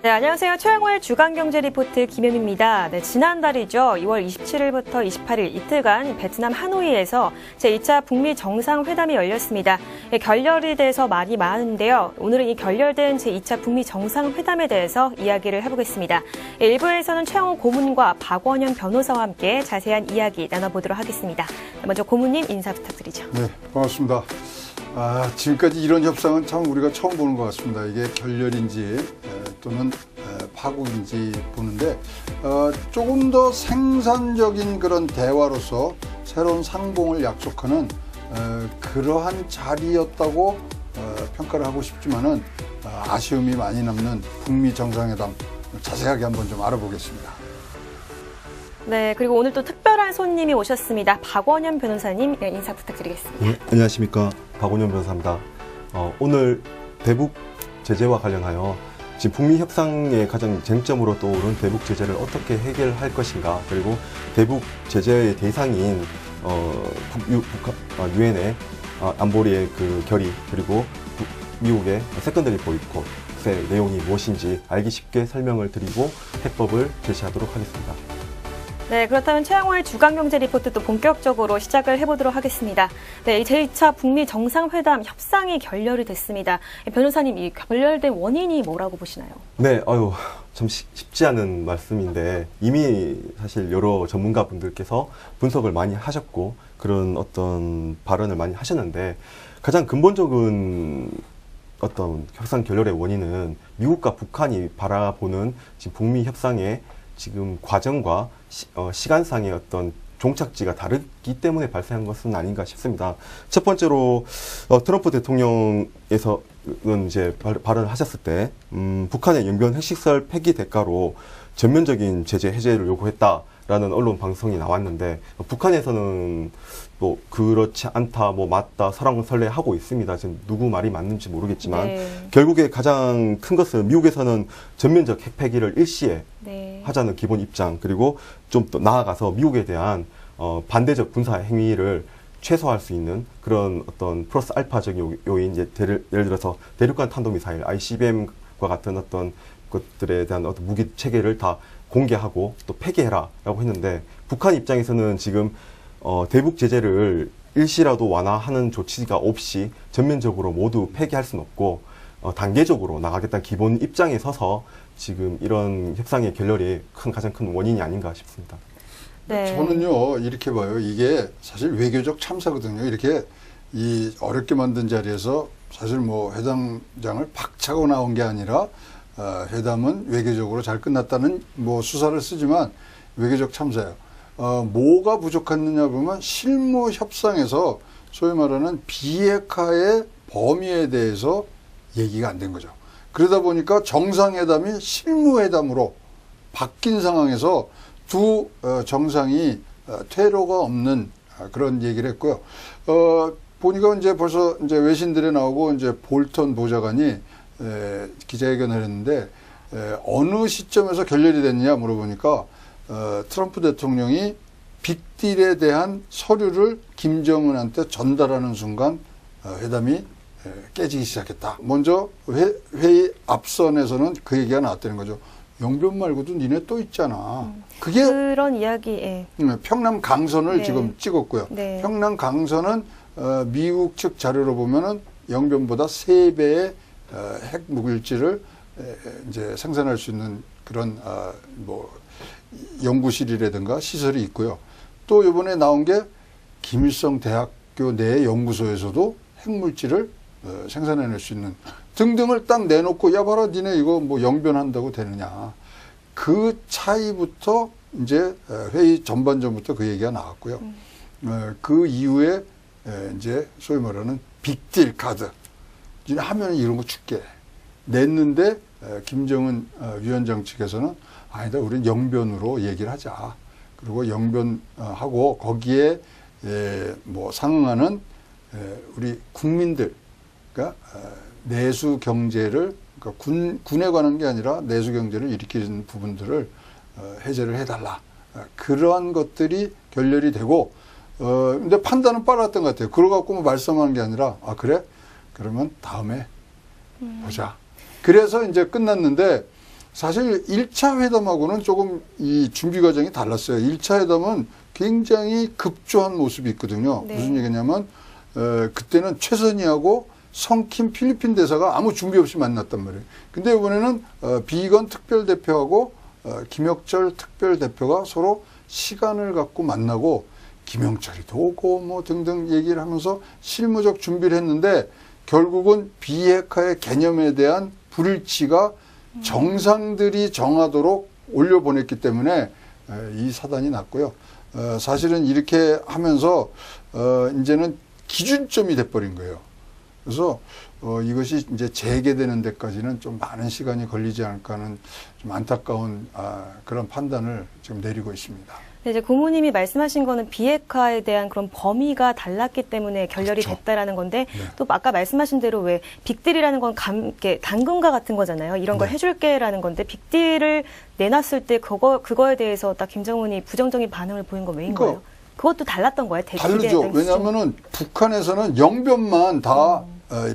네, 안녕하세요. 최영호의 주간경제 리포트 김현미입니다. 네, 지난달이죠. 2월 27일부터 28일 이틀간 베트남 하노이에서 제2차 북미 정상회담이 열렸습니다. 결렬이 돼서 말이 많은데요. 오늘은 이 결렬된 제2차 북미 정상회담에 대해서 이야기를 해보겠습니다. 1부에서는 최영호 고문과 박원현 변호사와 함께 자세한 이야기 나눠보도록 하겠습니다. 먼저 고문님 인사 부탁드리죠. 네, 반갑습니다. 지금까지 이런 협상은 참 우리가 처음 보는 것 같습니다. 이게 결렬인지 또는 파국인지 보는데 조금 더 생산적인 그런 대화로서 새로운 상봉을 약속하는 그러한 자리였다고 평가를 하고 싶지만은 아쉬움이 많이 남는 북미 정상회담 자세하게 한번 좀 알아보겠습니다. 네, 그리고 오늘 또 특별한 손님이 오셨습니다. 박원현 변호사님 인사 부탁드리겠습니다. 네, 안녕하십니까. 박원현 변호사입니다. 오늘 대북 제재와 관련하여 지금 북미 협상의 가장 쟁점으로 떠오른 대북 제재를 어떻게 해결할 것인가, 그리고 대북 제재의 대상인 유엔의 안보리의 그 결의, 그리고 미국의 세컨더리 보이콧의 내용이 무엇인지 알기 쉽게 설명을 드리고 해법을 제시하도록 하겠습니다. 네, 그렇다면 최영호의 주간경제 리포트 또 본격적으로 시작을 해보도록 하겠습니다. 네, 제2차 북미 정상회담 협상이 결렬이 됐습니다. 변호사님, 이 결렬된 원인이 뭐라고 보시나요? 네, 참 쉽지 않은 말씀인데 이미 사실 여러 전문가분들께서 분석을 많이 하셨고 그런 어떤 발언을 많이 하셨는데, 가장 근본적인 어떤 협상 결렬의 원인은 미국과 북한이 바라보는 지금 북미 협상의 지금 과정과 시간상의 어떤 종착지가 다르기 때문에 발생한 것은 아닌가 싶습니다. 첫 번째로 트럼프 대통령에서는 이제 발언을 하셨을 때 북한의 영변 핵시설 폐기 대가로 전면적인 제재 해제를 요구했다라는 언론 방송이 나왔는데, 북한에서는 뭐 그렇지 않다, 뭐 맞다, 설왕설래 하고 있습니다. 지금 누구 말이 맞는지 모르겠지만 네. 결국에 가장 큰 것은 미국에서는 전면적 핵 폐기를 일시에 네. 하자는 기본 입장, 그리고 좀 더 나아가서 미국에 대한 반대적 군사 행위를 최소화할 수 있는 그런 어떤 플러스 알파적인 요인, 예를 들어서 대륙간 탄도미사일 ICBM과 같은 어떤 것들에 대한 어떤 무기 체계를 다 공개하고 또 폐기해라라고 했는데, 북한 입장에서는 지금 대북 제재를 일시라도 완화하는 조치가 없이 전면적으로 모두 폐기할 수는 없고 단계적으로 나가겠다는 기본 입장에 서서 지금 이런 협상의 결렬이 가장 큰 원인이 아닌가 싶습니다. 네. 저는요 이렇게 봐요. 이게 사실 외교적 참사거든요. 이렇게 이 어렵게 만든 자리에서 사실 뭐 회담장을 박차고 나온 게 아니라 회담은 외교적으로 잘 끝났다는 뭐 수사를 쓰지만 외교적 참사예요. 뭐가 부족했느냐 보면 실무 협상에서 소위 말하는 비핵화의 범위에 대해서 얘기가 안 된 거죠. 그러다 보니까 정상회담이 실무회담으로 바뀐 상황에서 두 정상이 퇴로가 없는 그런 얘기를 했고요. 보니까 이제 벌써 이제 외신들에 나오고 이제 볼턴 보좌관이 기자회견을 했는데 어느 시점에서 결렬이 됐느냐 물어보니까 트럼프 대통령이 빅딜에 대한 서류를 김정은한테 전달하는 순간 회담이 깨지기 시작했다. 먼저 회의 앞선에서는 그 얘기가 나왔다는 거죠. 영변 말고도 니네 또 있잖아. 그게 그런 이야기. 평남 강선을 네. 지금 찍었고요. 네. 평남 강선은 미국 측 자료로 보면은 영변보다 3배의 핵 무기질을 이제 생산할 수 있는 그런 뭐 연구실이라든가 시설이 있고요. 또 이번에 나온 게 김일성 대학교 내 연구소에서도 핵물질을 생산해낼 수 있는 등등을 딱 내놓고, 야 봐라 니네 이거 뭐 영변한다고 되느냐. 그 차이부터 이제 회의 전반전부터 그 얘기가 나왔고요. 그 이후에 이제 소위 말하는 빅딜 카드, 하면 이런 거 줄게 냈는데 김정은 위원장 측에서는 아니다, 우리는 영변으로 얘기를 하자. 그리고 영변하고 거기에 뭐 상응하는 우리 국민들, 그러니까 내수 경제를 그러니까 군에 관한 게 아니라 내수 경제를 일으키는 부분들을 해제를 해달라. 그러한 것들이 결렬이 되고 근데 판단은 빨랐던 것 같아요. 그러갖고 뭐 말씀하는 게 아니라 아 그래? 그러면 다음에 보자. 그래서 이제 끝났는데 사실 1차 회담하고는 조금 이 준비 과정이 달랐어요. 1차 회담은 굉장히 급조한 모습이 있거든요. 네. 무슨 얘기냐면 그때는 최선희하고 성킴 필리핀 대사가 아무 준비 없이 만났단 말이에요. 근데 이번에는 비건 특별대표하고 김혁철 특별대표가 서로 시간을 갖고 만나고 김영철이도 오고 뭐 등등 얘기를 하면서 실무적 준비를 했는데 결국은 비핵화의 개념에 대한 불일치가 정상들이 정하도록 올려보냈기 때문에 이 사단이 났고요. 사실은 이렇게 하면서 이제는 기준점이 돼버린 거예요. 그래서 이것이 이제 재개되는 데까지는 좀 많은 시간이 걸리지 않을까 하는 좀 안타까운 그런 판단을 지금 내리고 있습니다. 네, 이제 고모님이 말씀하신 거는 비핵화에 대한 그런 범위가 달랐기 때문에 결렬이 그렇죠. 됐다라는 건데 네. 또 아까 말씀하신 대로 왜 빅딜이라는 건 이렇게 당근과 같은 거잖아요. 이런 걸 네. 해줄게라는 건데 빅딜을 내놨을 때 그거에 대해서 딱 김정은이 부정적인 반응을 보인 건 왜인 그러니까 거예요? 그것도 달랐던 거예요? 다르죠. 왜냐하면은 북한에서는 영변만 다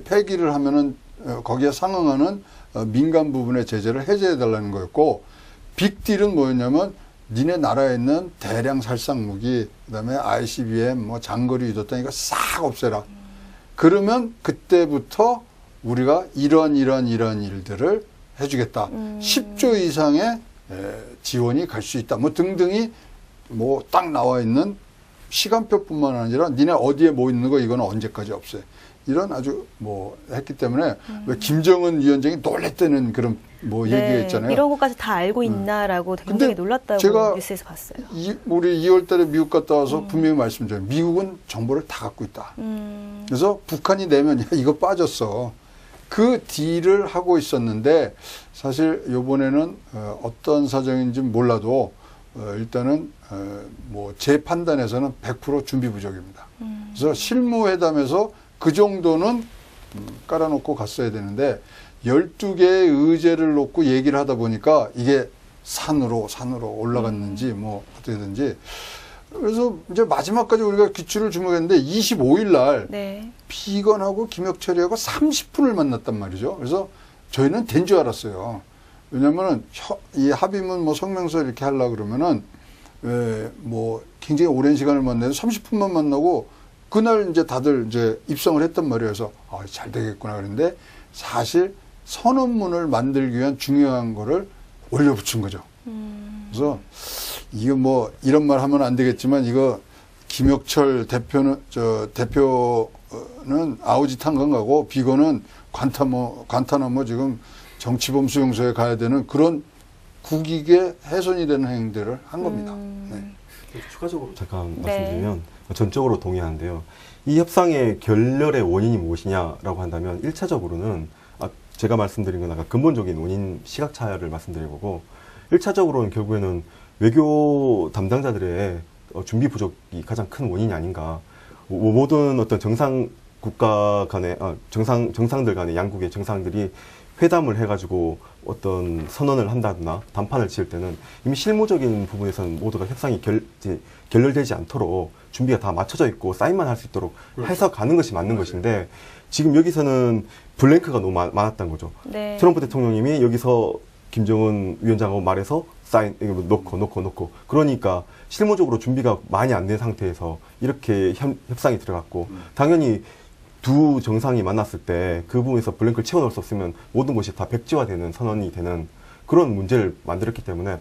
폐기를 하면은 거기에 상응하는 민간 부분의 제재를 해제해달라는 거였고 빅딜은 뭐였냐면 니네 나라에 있는 대량 살상 무기, 그다음에 ICBM, 뭐 장거리 유도탄 이거 싹 없애라. 그러면 그때부터 우리가 이런 일들을 해주겠다. 10조 이상의 지원이 갈 수 있다. 뭐 등등이 뭐 딱 나와 있는 시간표뿐만 아니라 니네 어디에 뭐 있는 거 이거는 언제까지 없애. 이런 아주 뭐 했기 때문에 왜 김정은 위원장이 놀랬다는 그런 뭐 네, 얘기가 있잖아요. 이런 것까지 다 알고 있나라고 굉장히 근데 놀랐다고 제가 뉴스에서 봤어요. 우리 2월 달에 미국 갔다 와서 분명히 말씀드려요. 미국은 정보를 다 갖고 있다. 그래서 북한이 내면 야, 이거 빠졌어. 그 딜을 하고 있었는데 사실 이번에는 어떤 사정인지 몰라도 일단은 뭐 제 판단에서는 100% 준비 부족입니다. 그래서 실무회담에서 그 정도는 깔아놓고 갔어야 되는데 12개의 의제를 놓고 얘기를 하다 보니까 이게 산으로 올라갔는지 뭐 어떻게든지 그래서 이제 마지막까지 우리가 기출을 주목했는데 25일 날 네. 비건하고 김혁철이하고 30분을 만났단 말이죠. 그래서 저희는 된 줄 알았어요. 왜냐면은 이 합의문 뭐 성명서 이렇게 하려고 그러면은 뭐 굉장히 오랜 시간을 만나서 30분만 만나고 그날 이제 다들 이제 입성을 했단 말이에요. 그래서 잘 되겠구나 그랬는데 사실 선언문을 만들기 위한 중요한 거를 올려붙인 거죠. 그래서 이거 뭐 이런 말 하면 안 되겠지만 이거 김혁철 대표는 아우짓한 건 가고 비건은 관타나모 지금 정치범 수용소에 가야 되는 그런 국익에 훼손이 되는 행동들을 한 겁니다. 네. 추가적으로 잠깐 네. 말씀드리면 전적으로 동의하는데요. 이 협상의 결렬의 원인이 무엇이냐라고 한다면 1차적으로는 제가 말씀드린 건 아까 근본적인 원인 시각차를 말씀드린 거고 1차적으로는 결국에는 외교 담당자들의 준비 부족이 가장 큰 원인이 아닌가. 모든 어떤 정상 국가 간의 정상들 간의 양국의 정상들이 회담을 해가지고 어떤 선언을 한다거나 담판을 지을 때는 이미 실무적인 부분에서는 모두가 협상이 결렬되지 않도록 준비가 다 맞춰져 있고 사인만 할 수 있도록 해서 가는 것이 맞는 것인데 지금 여기서는 블랭크가 너무 많았던 거죠. 네. 트럼프 대통령님이 여기서 김정은 위원장하고 말해서 사인 이거 놓고 그러니까 실무적으로 준비가 많이 안 된 상태에서 이렇게 협상이 들어갔고 당연히 두 정상이 만났을 때 그 부분에서 블랭크를 채워넣을 수 없으면 모든 것이 다 백지화되는 선언이 되는 그런 문제를 만들었기 때문에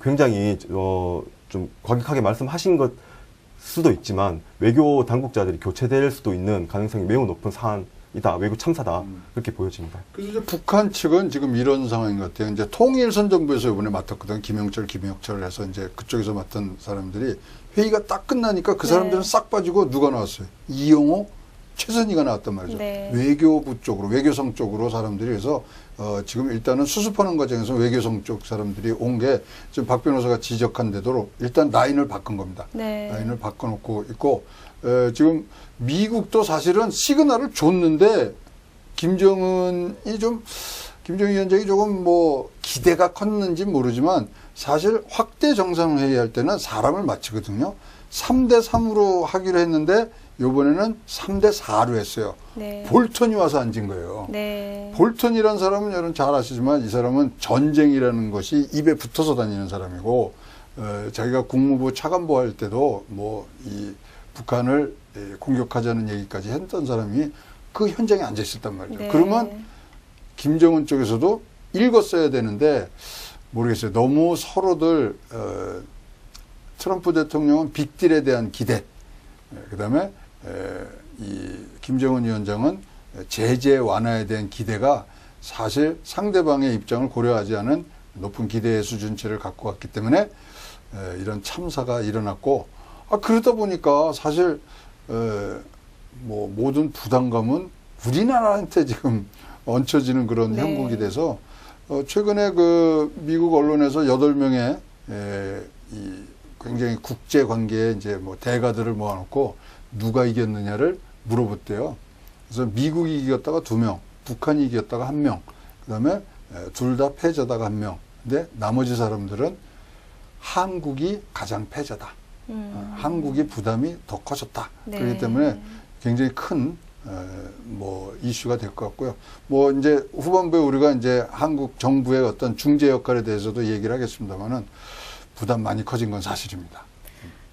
굉장히 좀 과격하게 말씀하신 것 수도 있지만 외교 당국자들이 교체될 수도 있는 가능성이 매우 높은 사안이다. 외교 참사다. 그렇게 보여집니다. 그래서 이제 북한 측은 지금 이런 상황인 것 같아요. 이제 통일선 정부에서 이번에 맡았거든. 김영철 해서 이제 그쪽에서 맡은 사람들이 회의가 딱 끝나니까 그 사람들은 네. 싹 빠지고 누가 나왔어요? 이용호, 최선희가 나왔단 말이죠. 네. 외교부 쪽으로, 외교성 쪽으로 사람들이 해서 지금 일단은 수습하는 과정에서 외교성 쪽 사람들이 온 게 지금 박 변호사가 지적한 대로 일단 라인을 바꾼 겁니다. 네. 라인을 바꿔놓고 있고 지금 미국도 사실은 시그널을 줬는데 김정은 위원장이 조금 뭐 기대가 컸는지 모르지만 사실 확대 정상회의 할 때는 사람을 맞추거든요. 3대 3으로 하기로 했는데 이번에는 3대 4로 했어요. 네. 볼턴이 와서 앉은 거예요. 네. 볼턴이라는 사람은 여러분 잘 아시지만 이 사람은 전쟁이라는 것이 입에 붙어서 다니는 사람이고 자기가 국무부 차관보 할 때도 뭐 이 북한을 공격하자는 얘기까지 했던 사람이 그 현장에 앉아 있었단 말이죠. 네. 그러면 김정은 쪽에서도 읽었어야 되는데 모르겠어요. 너무 서로들 트럼프 대통령은 빅딜에 대한 기대, 그다음에 이 김정은 위원장은 제재 완화에 대한 기대가 사실 상대방의 입장을 고려하지 않은 높은 기대의 수준치를 갖고 왔기 때문에 이런 참사가 일어났고, 그러다 보니까 사실 뭐 모든 부담감은 우리나라한테 지금 얹혀지는 그런 네. 형국이 돼서 최근에 그 미국 언론에서 8명의 이 굉장히 국제 관계에 이제 뭐 대가들을 모아놓고 누가 이겼느냐를 물어봤대요. 그래서 미국이 이겼다가 2명, 북한이 이겼다가 1명, 그다음에 둘 다 패자다가 1명. 근데 나머지 사람들은 한국이 가장 패자다. 한국이 부담이 더 커졌다. 네. 그렇기 때문에 굉장히 큰 뭐 이슈가 될 것 같고요. 뭐 이제 후반부에 우리가 이제 한국 정부의 어떤 중재 역할에 대해서도 얘기를 하겠습니다만은 부담 많이 커진 건 사실입니다.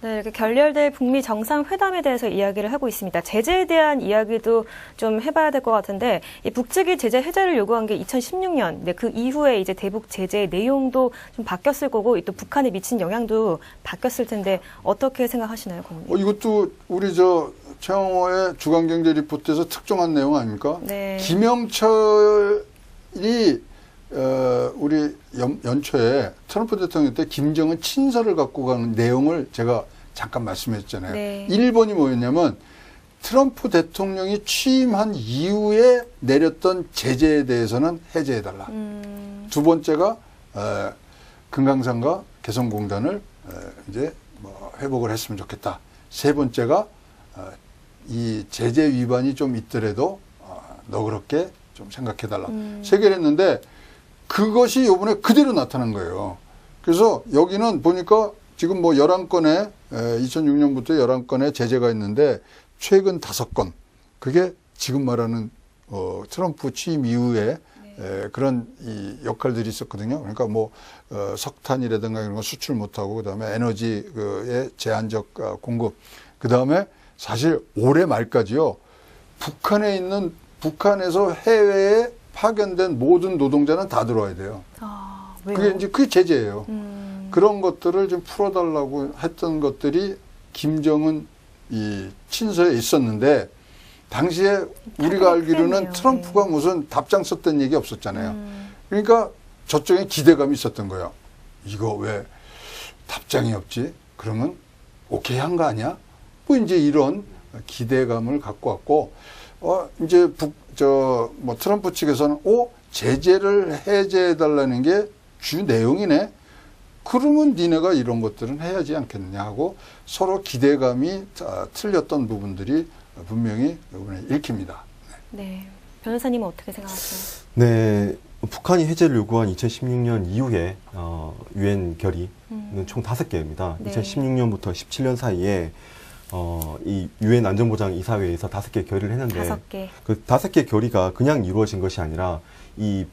네, 이렇게 결렬될 북미 정상회담에 대해서 이야기를 하고 있습니다. 제재에 대한 이야기도 좀 해봐야 될 것 같은데, 이 북측이 제재 해제를 요구한 게 2016년, 네, 그 이후에 이제 대북 제재 내용도 좀 바뀌었을 거고, 또 북한에 미친 영향도 바뀌었을 텐데, 어떻게 생각하시나요, 고모님? 이것도 우리 최영호의 주간경제 리포트에서 특종한 내용 아닙니까? 네. 김영철이 우리 연초에 트럼프 대통령 때 김정은 친서를 갖고 가는 내용을 제가 잠깐 말씀했잖아요. 네. 1번이 뭐였냐면 트럼프 대통령이 취임한 이후에 내렸던 제재에 대해서는 해제해달라. 두 번째가 금강산과 개성공단을 이제 뭐 회복을 했으면 좋겠다. 세 번째가 이 제재 위반이 좀 있더라도 너그럽게 좀 생각해달라. 세 개를 했는데 그것이 이번에 그대로 나타난 거예요. 그래서 여기는 보니까 지금 뭐 11건의 2006년부터 11건의 제재가 있는데 최근 5건, 그게 지금 말하는 트럼프 취임 이후에 그런 이 역할들이 있었거든요. 그러니까 뭐 석탄이라든가 이런 거 수출 못하고, 그다음에 에너지의 제한적 공급, 그다음에 사실 올해 말까지요, 북한에서 해외에 파견된 모든 노동자는 다 들어와야 돼요. 왜요? 그게 이제 그게 제재예요. 그런 것들을 좀 풀어달라고 했던 것들이 김정은 이 친서에 있었는데, 당시에 우리가 알기로는 크네요. 트럼프가 네. 무슨 답장 썼던 얘기 없었잖아요. 그러니까 저쪽에 기대감이 있었던 거예요. 이거 왜 답장이 없지? 그러면 오케이 한 거 아니야? 뭐 이제 이런 기대감을 갖고 왔고, 이제 뭐 트럼프 측에서는 제재를 해제해달라는 게 주 내용이네. 그러면 니네가 이런 것들은 해야지 않겠느냐 하고 서로 기대감이 틀렸던 부분들이 분명히 이번에 읽힙니다. 네. 변호사님은 어떻게 생각하세요? 네, 북한이 해제를 요구한 2016년 이후에 유엔 결의는 총 5개입니다. 네. 2016년부터 17년 사이에 이 유엔 안전보장 이사회에서 5개 결의를 했는데 5개. 그 5개 결의가 그냥 이루어진 것이 아니라 이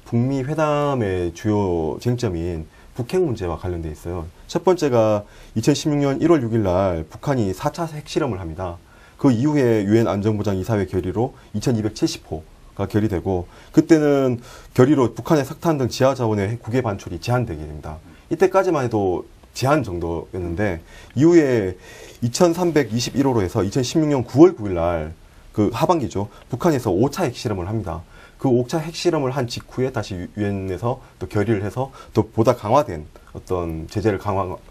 북미 회담의 주요 쟁점인 북핵 문제와 관련돼 있어요. 첫 번째가 2016년 1월 6일 날 북한이 4차 핵실험을 합니다. 그 이후에 유엔 안전보장 이사회 결의로 2270호가 결의되고, 그때는 결의로 북한의 석탄 등 지하 자원의 국외 반출이 제한되게 됩니다. 이때까지만 해도 제한 정도였는데, 이후에 2321호로 해서 2016년 9월 9일 날 그 하반기죠. 북한에서 5차 핵실험을 합니다. 그 5차 핵실험을 한 직후에 다시 유엔에서 또 결의를 해서 또 보다 강화된 어떤 제재를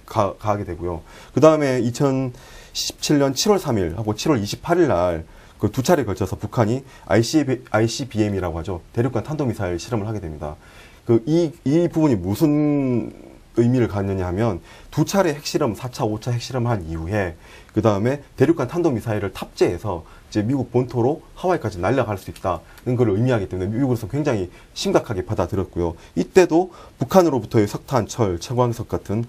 가하게 되고요. 그 다음에 2017년 7월 3일 하고 7월 28일 날 그 2차례에 걸쳐서 북한이 ICBM이라고 하죠. 대륙간 탄도미사일 실험을 하게 됩니다. 이 부분이 무슨 의미를 갖느냐 하면 2차례 핵실험, 4차, 5차 핵실험을 한 이후에 그 다음에 대륙간 탄도미사일을 탑재해서 이제 미국 본토로 하와이까지 날아갈 수 있다는 걸 의미하기 때문에 미국으로서 굉장히 심각하게 받아들였고요. 이때도 북한으로부터의 석탄, 철, 채광석 같은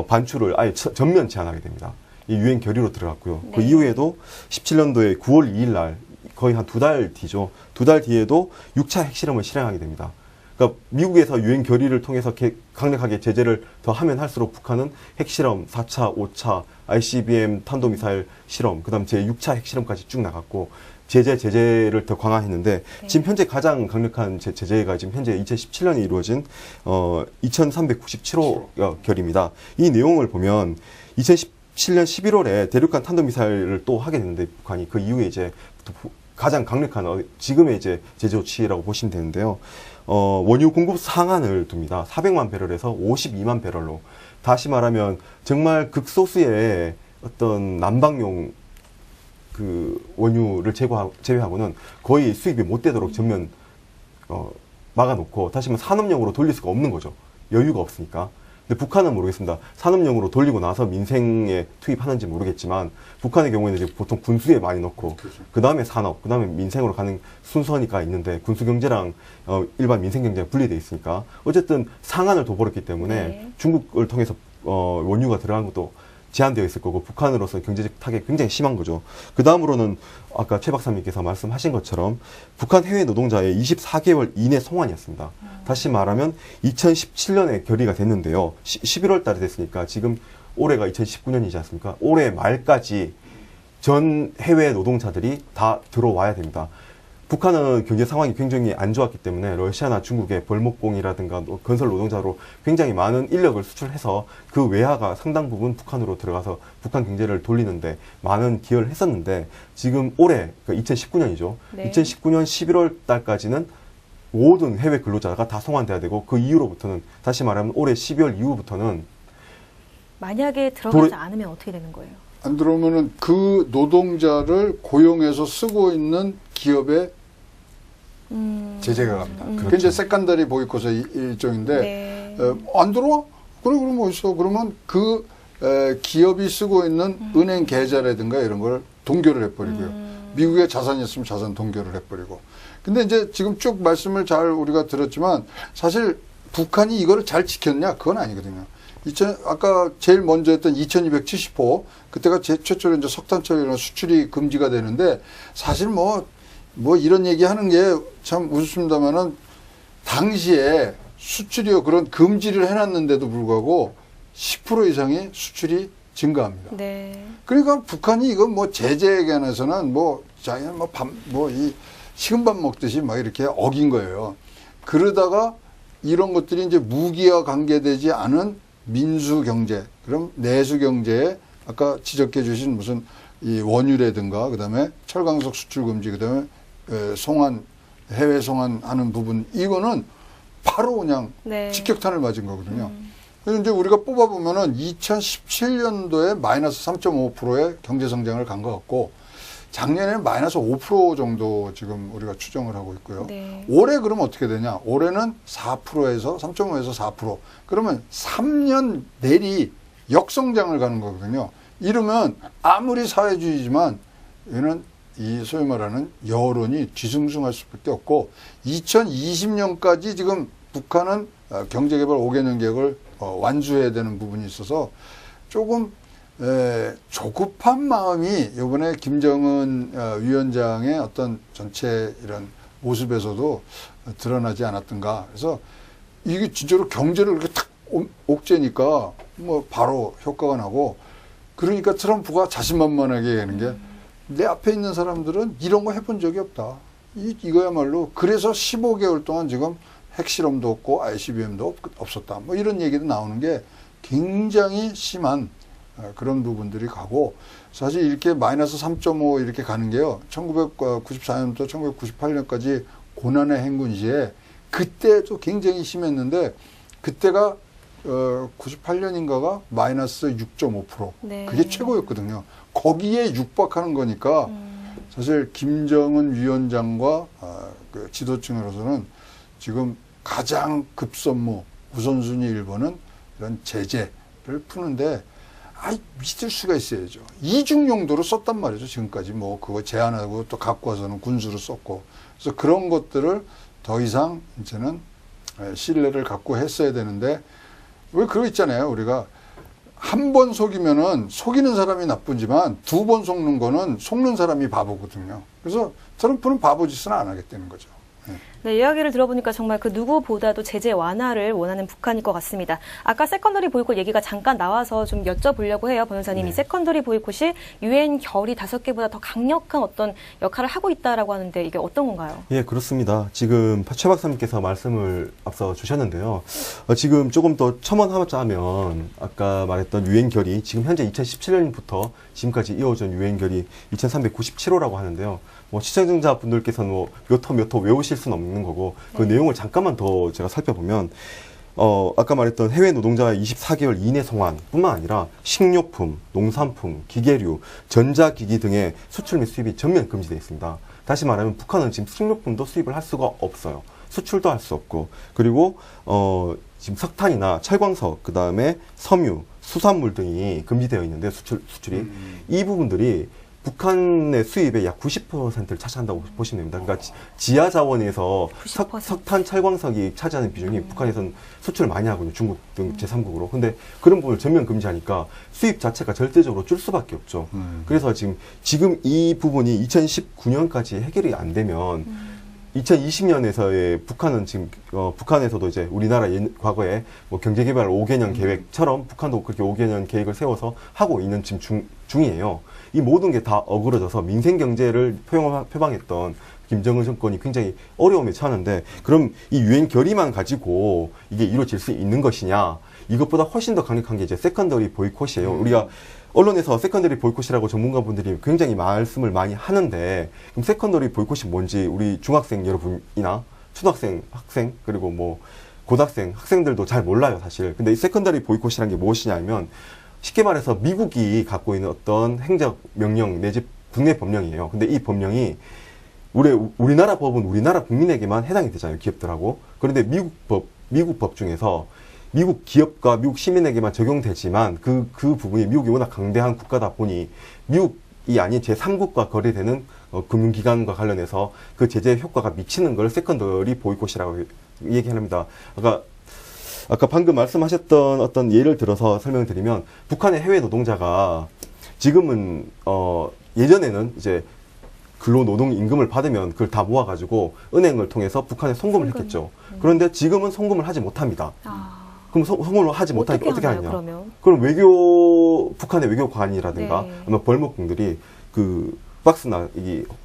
반출을 아예 전면 제한하게 됩니다. 이 유엔 결의로 들어갔고요. 네. 그 이후에도 17년도에 9월 2일 날 거의 한 2달 뒤죠. 2달 뒤에도 6차 핵실험을 실행하게 됩니다. 그러니까 미국에서 유엔 결의를 통해서 강력하게 제재를 더 하면 할수록 북한은 핵실험 4차, 5차, ICBM 탄도미사일 실험, 그 다음 제6차 핵실험까지 쭉 나갔고 제재를 더 강화했는데 네. 지금 지금 현재 가장 강력한 제재가 지금 현재 2017년에 이루어진 2397호 결의입니다. 이 내용을 보면 2017년 11월에 대륙간 탄도미사일을 또 하게 됐는데 북한이 그 이후에 이제 또 가장 강력한 지금의 이제 제재 조치라고 보시면 되는데요. 원유 공급 상한을 둡니다. 400만 배럴에서 52만 배럴로. 다시 말하면 정말 극소수의 어떤 난방용 그 원유를 제외하고는 거의 수입이 못 되도록 전면 막아놓고 다시 말하면 산업용으로 돌릴 수가 없는 거죠. 여유가 없으니까. 근데 북한은 모르겠습니다. 산업용으로 돌리고 나서 민생에 투입하는지 모르겠지만 북한의 경우에는 이제 보통 군수에 많이 넣고 그렇죠. 그 다음에 산업, 그 다음에 민생으로 가는 순서니까 있는데 군수 경제랑 일반 민생 경제가 분리되어 있으니까 어쨌든 상한을 둬버렸기 때문에 네. 중국을 통해서 원유가 들어간 것도 제한되어 있을 거고 북한으로서는 경제적 타격이 굉장히 심한 거죠. 그 다음으로는 아까 최 박사님께서 말씀하신 것처럼 북한 해외 노동자의 24개월 이내 송환이었습니다. 다시 말하면 2017년에 결의가 됐는데요. 11월 달에 됐으니까 지금 올해가 2019년이지 않습니까? 올해 말까지 전 해외 노동자들이 다 들어와야 됩니다. 북한은 경제 상황이 굉장히 안 좋았기 때문에 러시아나 중국의 벌목공이라든가 건설 노동자로 굉장히 많은 인력을 수출해서 그 외화가 상당 부분 북한으로 들어가서 북한 경제를 돌리는데 많은 기여를 했었는데 지금 올해, 그러니까 2019년이죠. 네. 2019년 11월 달까지는 모든 해외 근로자가 다 송환돼야 되고 그 이후로부터는 다시 말하면 올해 12월 이후부터는 만약에 들어가지 않으면 어떻게 되는 거예요? 안 들어오면은 그 노동자를 고용해서 쓰고 있는 기업에 제재가 갑니다. 그게 이제 세컨더리 보이콧의 일종인데 네. 안 들어와? 그래 그럼 뭐 있어? 그러면 그 기업이 쓰고 있는 은행 계좌라든가 이런 걸 동결을 해버리고요. 미국에 자산이 있으면 자산 동결을 해버리고. 근데 이제 지금 쭉 말씀을 잘 우리가 들었지만 사실 북한이 이거를 잘 지켰냐? 그건 아니거든요. 아까 제일 먼저 했던 2270호 그때가 최초로 이제 석탄철 이런 수출이 금지가 되는데 사실 뭐 이런 얘기 하는 게 참 우습습니다만은 당시에 수출이요 그런 금지를 해놨는데도 불구하고 10% 이상의 수출이 증가합니다. 네. 그러니까 북한이 이거 뭐 제재에 관해서는 자기 이 식은 밥 먹듯이 막 이렇게 어긴 거예요. 그러다가 이런 것들이 이제 무기와 관계되지 않은 민수 경제, 그럼 내수 경제에 아까 지적해 주신 무슨 이 원유라든가 그다음에 철강석 수출 금지, 그다음에 해외 송환하는 부분 이거는 바로 그냥 네. 직격탄을 맞은 거거든요. 그래서 이제 우리가 뽑아보면은 2017년도에 마이너스 3.5%의 경제 성장을 간 것 같고 작년에는 마이너스 5% 정도 지금 우리가 추정을 하고 있고요. 네. 올해 그러면 어떻게 되냐? 올해는 4%에서 3.5에서 4%. 그러면 3년 내리 역성장을 가는 거거든요. 이러면 아무리 사회주의지만 얘는 이 소위 말하는 여론이 뒤숭숭할 수밖에 없고 2020년까지 지금 북한은 경제개발 5개년 계획을 완수해야 되는 부분이 있어서 조금 조급한 마음이 이번에 김정은 위원장의 어떤 전체 이런 모습에서도 드러나지 않았던가. 그래서 이게 진짜로 경제를 이렇게 탁 옥죄니까 뭐 바로 효과가 나고 그러니까 트럼프가 자신만만하게 하는 게 내 앞에 있는 사람들은 이런 거 해본 적이 없다. 이거야말로 그래서 15개월 동안 지금 핵실험도 없고 ICBM도 없었다. 뭐 이런 얘기도 나오는 게 굉장히 심한 그런 부분들이 가고 사실 이렇게 마이너스 3.5 이렇게 가는 게요. 1994년부터 1998년까지 고난의 행군 시에 그때도 굉장히 심했는데 그때가 98년인가가 마이너스 6.5%. 네. 그게 최고였거든요. 거기에 육박하는 거니까 사실 김정은 위원장과 그 지도층으로서는 지금 가장 급선무 우선순위 1번은 이런 제재를 푸는데 믿을 수가 있어야죠. 이중 용도로 썼단 말이죠. 지금까지 뭐 그거 제한하고 또 갖고 와서는 군수로 썼고. 그래서 그런 것들을 더 이상 이제는 신뢰를 갖고 했어야 되는데 왜 그거 있잖아요. 우리가 한 번 속이면은 속이는 사람이 나쁘지만 두 번 속는 거는 속는 사람이 바보거든요. 그래서 트럼프는 바보 짓은 안 하겠다는 거죠. 네, 이야기를 들어보니까 정말 그 누구보다도 제재 완화를 원하는 북한일 것 같습니다. 아까 세컨더리 보이콧 얘기가 잠깐 나와서 좀 여쭤보려고 해요. 변호사님, 이 세컨더리 보이콧이 유엔 결의 5개보다 더 강력한 어떤 역할을 하고 있다라고 하는데 이게 어떤 건가요? 예, 그렇습니다. 지금 최 박사님께서 말씀을 앞서 주셨는데요. 지금 조금 더 첨언하자면 아까 말했던 유엔 결의, 지금 현재 2017년부터 지금까지 이어진 유엔 결의 2397호라고 하는데요. 뭐 시청자분들께서는 뭐 몇 호 외우실 수는 없는 거고 그 내용을 잠깐만 더 제가 살펴보면 아까 말했던 해외 노동자의 24개월 이내 송환뿐만 아니라 식료품, 농산품, 기계류, 전자기기 등의 수출 및 수입이 전면 금지되어 있습니다. 다시 말하면 북한은 지금 식료품도 수입을 할 수가 없어요. 수출도 할 수 없고, 그리고 지금 석탄이나 철광석, 그 다음에 섬유, 수산물 등이 금지되어 있는데 수출이 이 부분들이 북한의 수입의 약 90%를 차지한다고 보시면 됩니다. 그러니까 지하 자원에서 90%. 석탄, 철광석이 차지하는 비중이 북한에서는 수출을 많이 하거든요. 중국 등 제3국으로. 근데 그런 부분을 전면 금지하니까 수입 자체가 절대적으로 줄 수밖에 없죠. 그래서 지금 이 부분이 2019년까지 해결이 안 되면 2020년에서의 북한은 지금 북한에서도 이제 우리나라 과거에 뭐 경제개발 5개년 계획처럼 북한도 그렇게 5개년 계획을 세워서 하고 있는 지금 중이에요. 이 모든 게 다 어그러져서 민생 경제를 표방했던 김정은 정권이 굉장히 어려움에 처하는데, 그럼 이 유엔 결의만 가지고 이게 이루어질 수 있는 것이냐? 이것보다 훨씬 더 강력한 게 이제 세컨더리 보이콧이에요. 우리가 언론에서 세컨더리 보이콧이라고 전문가분들이 굉장히 말씀을 많이 하는데, 그럼 세컨더리 보이콧이 뭔지 우리 중학생 여러분이나 초등학생, 학생, 그리고 뭐 고등학생, 학생들도 잘 몰라요, 사실. 근데 이 세컨더리 보이콧이라는 게 무엇이냐면, 쉽게 말해서 미국이 갖고 있는 어떤 행정 명령 내지 국내 법령이에요. 근데 이 법령이 우리나라 법은 우리나라 국민에게만 해당이 되잖아요, 기업들하고. 그런데 미국 법 중에서 미국 기업과 미국 시민에게만 적용되지만 그 부분이 미국이 워낙 강대한 국가다 보니 미국이 아닌 제3국과 거래되는 금융기관과 관련해서 그 제재 효과가 미치는 걸 세컨더리 보이콧이라고 얘기합니다. 아까 방금 말씀하셨던 어떤 예를 들어서 설명드리면, 북한의 해외 노동자가 지금은 예전에는 이제 근로노동 임금을 받으면 그걸 다 모아가지고 은행을 통해서 북한에 송금을 했겠죠. 그런데 지금은 송금을 하지 못합니다. 그럼 송금을 하지 못하니까 어떻게 하느냐? 그럼 북한의 외교관이라든가 아마 벌목공들이 그 박스나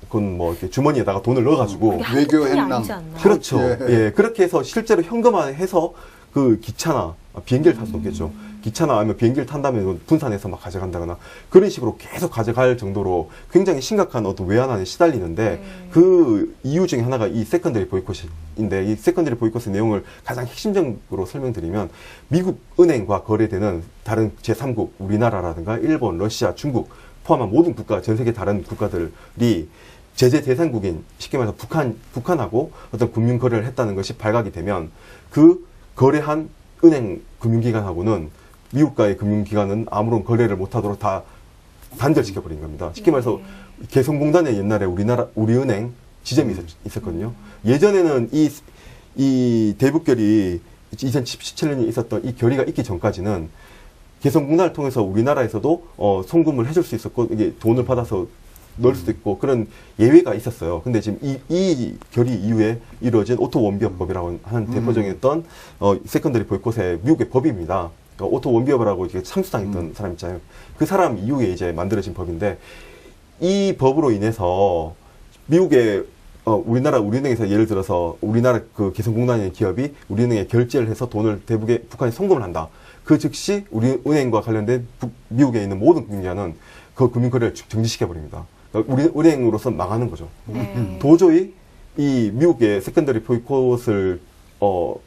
그건 뭐 이렇게 주머니에다가 돈을 넣어가지고 외교 행랑. 그렇죠. 예, 그렇게 해서 실제로 현금화해서 그 기차나 비행기를 탈 수 없겠죠. 기차나 아니면 비행기를 탄다면 분산해서 막 가져간다거나 그런 식으로 계속 가져갈 정도로 굉장히 심각한 어떤 외환안에 시달리는데, 그 이유 중에 하나가 이 세컨더리 보이콧인데, 이 세컨더리 보이콧의 내용을 가장 핵심적으로 설명드리면, 미국 은행과 거래되는 다른 제3국, 우리나라라든가 일본, 러시아, 중국 포함한 모든 국가, 전 세계 다른 국가들이 제재 대상국인, 쉽게 말해서 북한하고 어떤 금융 거래를 했다는 것이 발각이 되면, 그 거래한 은행 금융기관하고는 미국과의 금융기관은 아무런 거래를 못하도록 다 단절시켜버린 겁니다. 쉽게 말해서 개성공단에 옛날에 우리은행 지점이 있었거든요. 예전에는 이 대북결의 2017년에 있었던 이 결의가 있기 전까지는 개성공단을 통해서 우리나라에서도 송금을 해줄 수 있었고, 이게 돈을 받아서 넣을 수도 있고 그런 예외가 있었어요. 근데 지금 이 결의 이후에 이루어진 오토 원비어법이라고 하는 대표적이었던 세컨더리 보이콧의 미국의 법입니다. 오토 원비어라고 이제 참수당했던 사람 있잖아요. 그 사람 이후에 이제 만들어진 법인데, 이 법으로 인해서 미국의 우리은행에서 예를 들어서 우리나라 그 개성공단의 기업이 우리은행에 결제를 해서 돈을 북한에 송금을 한다. 그 즉시 우리은행과 관련된 미국에 있는 모든 금융기관은 그 금융거래를 정지시켜버립니다. 우리 은행으로서 망하는 거죠. 도저히 이 미국의 세컨더리 보이콧을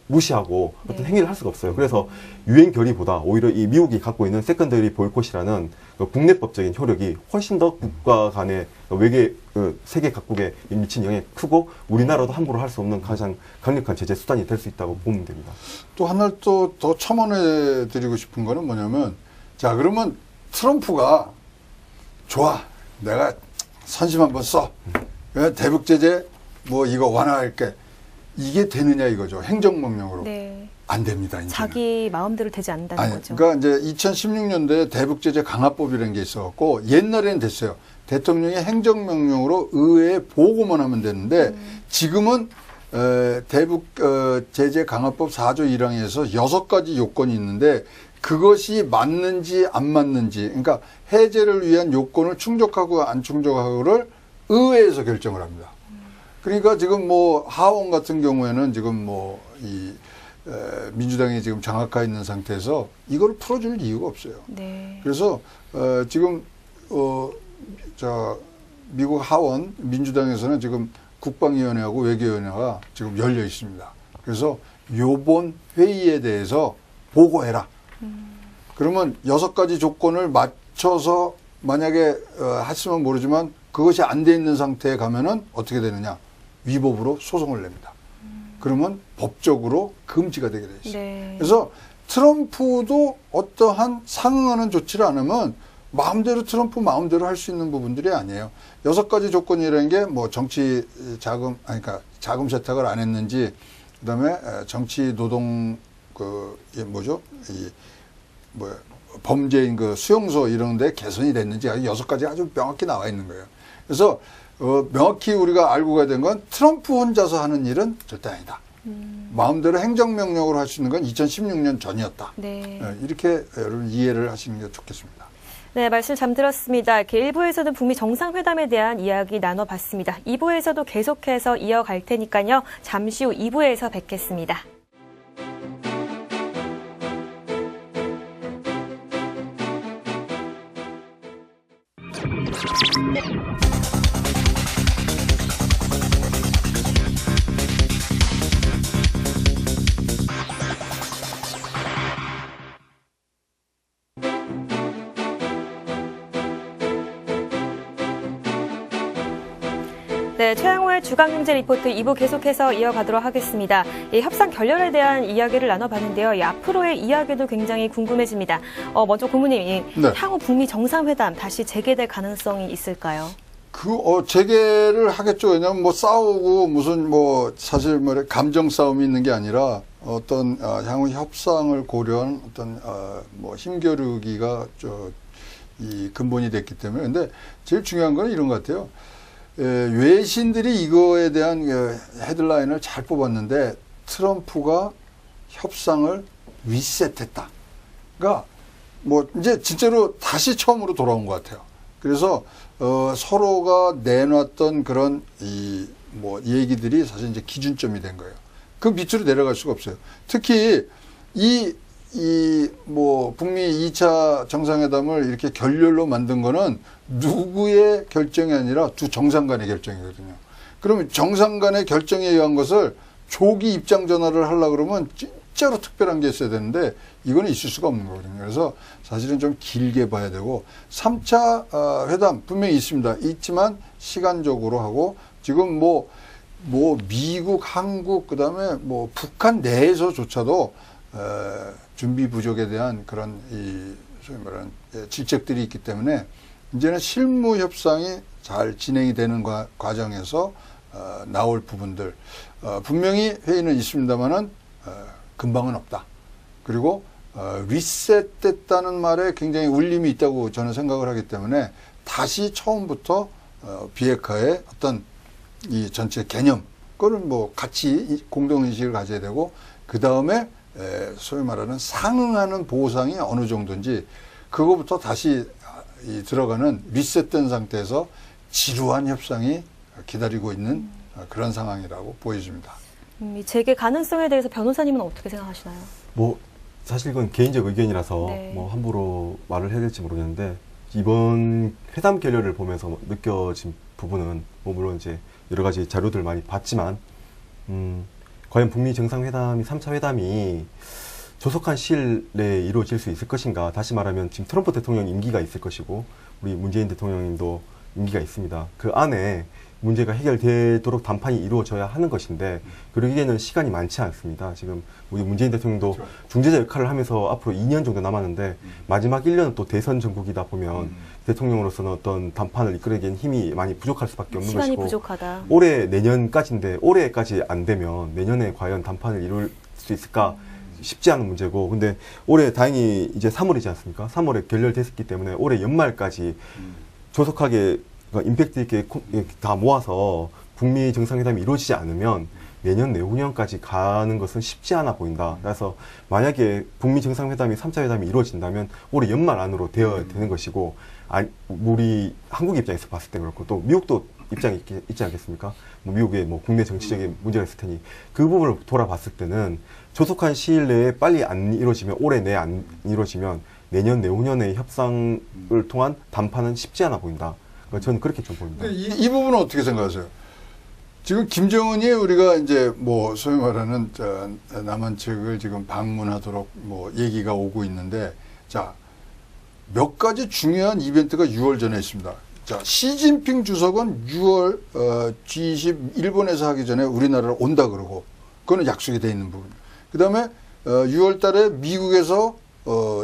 무시하고 어떤 행위를 할 수가 없어요. 그래서 유엔 결의보다 오히려 이 미국이 갖고 있는 세컨더리 보이콧이라는 그 국내법적인 효력이 훨씬 더 국가 간의 세계 각국에 미친 영향이 크고, 우리나라도 함부로 할 수 없는 가장 강력한 제재 수단이 될 수 있다고 보면 됩니다. 또 하나를 또 더 첨언해 드리고 싶은 거는 뭐냐면, 자, 그러면 트럼프가 좋아, 내가 선심 한번 써. 대북 제재 뭐 이거 완화할게. 이게 되느냐 이거죠. 행정명령으로. 네. 안 됩니다. 이제는. 자기 마음대로 되지 않는다는 아니, 거죠. 그러니까 이제 2016년도에 대북 제재 강화법이라는 게 있어갖고 옛날에는 됐어요. 대통령이 행정명령으로 의회에 보고만 하면 되는데 지금은 대북 제재 강화법 4조 1항에서 6가지 요건이 있는데 그것이 맞는지 안 맞는지, 그러니까 해제를 위한 요건을 충족하고 안 충족하고를 의회에서 결정을 합니다. 그러니까 지금 뭐 하원 같은 경우에는 지금 뭐 이 민주당이 지금 장악해 있는 상태에서 이걸 풀어줄 이유가 없어요. 네. 그래서 지금 미국 하원 민주당에서는 지금 국방위원회하고 외교위원회가 지금 열려 있습니다. 그래서 요번 회의에 대해서 보고해라. 그러면 6가지 조건을 맞춰서 만약에 했으면 모르지만 그것이 안 돼 있는 상태에 가면은 어떻게 되느냐? 위법으로 소송을 냅니다. 그러면 법적으로 금지가 되게 돼 있어요. 네. 그래서 트럼프도 어떠한 상응하는 조치를 안 하면 마음대로 트럼프 마음대로 할 수 있는 부분들이 아니에요. 6가지 조건이라는 게 뭐 정치 자금, 아니, 그러니까 자금 세탁을 안 했는지, 그다음에 정치 노동 뭐죠? 범죄인 그 수용소 이런 데 개선이 됐는지 6가지 아주 명확히 나와 있는 거예요. 그래서 명확히 우리가 알고 가야 되는 건 트럼프 혼자서 하는 일은 절대 아니다. 마음대로 행정명령으로 할 수 있는 건 2016년 전이었다. 네. 이렇게 여러분 이해를 하시는 게 좋겠습니다. 네, 말씀 잘 들었습니다. 이렇게 1부에서는 북미 정상회담에 대한 이야기 나눠봤습니다. 2부에서도 계속해서 이어갈 테니까요. 잠시 후 2부에서 뵙겠습니다. 네, 최양호의 주간경제 리포트 2부 계속해서 이어가도록 하겠습니다. 이 협상 결렬에 대한 이야기를 나눠봤는데요. 이 앞으로의 이야기도 굉장히 궁금해집니다. 먼저 고모님, 네. 향후 북미 정상회담 다시 재개될 가능성이 있을까요? 재개를 하겠죠. 왜냐면 뭐 싸우고 무슨 뭐 사실 뭐 감정 싸움이 있는 게 아니라 어떤 향후 협상을 고려한 어떤 뭐 힘겨루기가 이 근본이 됐기 때문에. 근데 제일 중요한 건 이런 것 같아요. 외신들이 이거에 대한 헤드라인을 잘 뽑았는데 트럼프가 협상을 리셋했다. 그러니까 뭐 이제 진짜로 다시 처음으로 돌아온 것 같아요. 그래서 서로가 내놨던 그런 뭐 얘기들이 사실 이제 기준점이 된 거예요. 그 밑으로 내려갈 수가 없어요. 특히 뭐 북미 2차 정상회담을 이렇게 결렬로 만든 거는 누구의 결정이 아니라 두 정상 간의 결정이거든요. 그러면 정상 간의 결정에 의한 것을 조기 입장 전환을 하려고 그러면 진짜로 특별한 게 있어야 되는데 이거는 있을 수가 없는 거거든요. 그래서 사실은 좀 길게 봐야 되고 3차 회담 분명히 있습니다. 있지만 시간적으로 하고 지금 뭐 미국, 한국 그다음에 뭐 북한 내에서조차도 준비 부족에 대한 그런 소위 말하는 질책들이 있기 때문에 이제는 실무 협상이 잘 진행이 되는 과정에서 나올 부분들 분명히 회의는 있습니다만은 금방은 없다. 그리고 리셋됐다는 말에 굉장히 울림이 있다고 저는 생각을 하기 때문에 다시 처음부터 비핵화의 어떤 이 전체 개념 그거를 뭐 같이 공동인식을 가져야 되고 그 다음에 소위 말하는 상응하는 보상이 어느 정도인지 그거부터 다시 들어가는 리셋된 상태에서 지루한 협상이 기다리고 있는 그런 상황이라고 보여집니다. 이 재개 가능성에 대해서 변호사님은 어떻게 생각하시나요? 뭐 사실 이건 개인적 의견이라서 네. 뭐 함부로 말을 해야 될지 모르겠는데 이번 회담 결렬을 보면서 느껴진 부분은 뭐 물론 이제 여러 가지 자료들 많이 봤지만 과연 북미 정상회담이 3차 회담이 조속한 시일 내에 이루어질 수 있을 것인가. 다시 말하면 지금 트럼프 대통령 임기가 있을 것이고 우리 문재인 대통령님도 임기가 있습니다. 그 안에 문제가 해결되도록 담판이 이루어져야 하는 것인데 그러기에는 시간이 많지 않습니다. 지금 우리 문재인 대통령도 그렇죠. 중재자 역할을 하면서 앞으로 2년 정도 남았는데 마지막 1년은 또 대선 전국이다 보면 대통령으로서는 어떤 담판을 이끌어내기엔 힘이 많이 부족할 수밖에 없는 시간이 것이고 부족하다. 올해 내년까지인데 올해까지 안 되면 내년에 과연 담판을 이룰 수 있을까 쉽지 않은 문제고 근데 올해 다행히 이제 3월이지 않습니까? 3월에 결렬됐기 때문에 올해 연말까지 조속하게 그러니까 임팩트 있게 다 모아서 북미 정상회담이 이루어지지 않으면 내년 내후년까지 가는 것은 쉽지 않아 보인다. 그래서 만약에 북미 정상회담이 3차 회담이 이루어진다면 올해 연말 안으로 되어야 되는 것이고 우리 한국 입장에서 봤을 때 그렇고 또 미국도 입장이 있지 않겠습니까? 뭐 미국의 뭐 국내 정치적인 문제가 있을 테니 그 부분을 돌아봤을 때는 조속한 시일 내에 빨리 안 이루어지면 올해 내에 안 이루어지면 내년 내후년의 협상을 통한 담판은 쉽지 않아 보인다. 그러니까 저는 그렇게 좀 보입니다. 이 부분은 어떻게 생각하세요? 지금 김정은이 우리가 이제 뭐 소위 말하는 남한 측을 지금 방문하도록 뭐 얘기가 오고 있는데 자, 몇 가지 중요한 이벤트가 6월 전에 있습니다. 자, 시진핑 주석은 6월 G20 일본에서 하기 전에 우리나라로 온다 그러고 그거는 약속이 돼 있는 부분. 그다음에 6월 달에 미국에서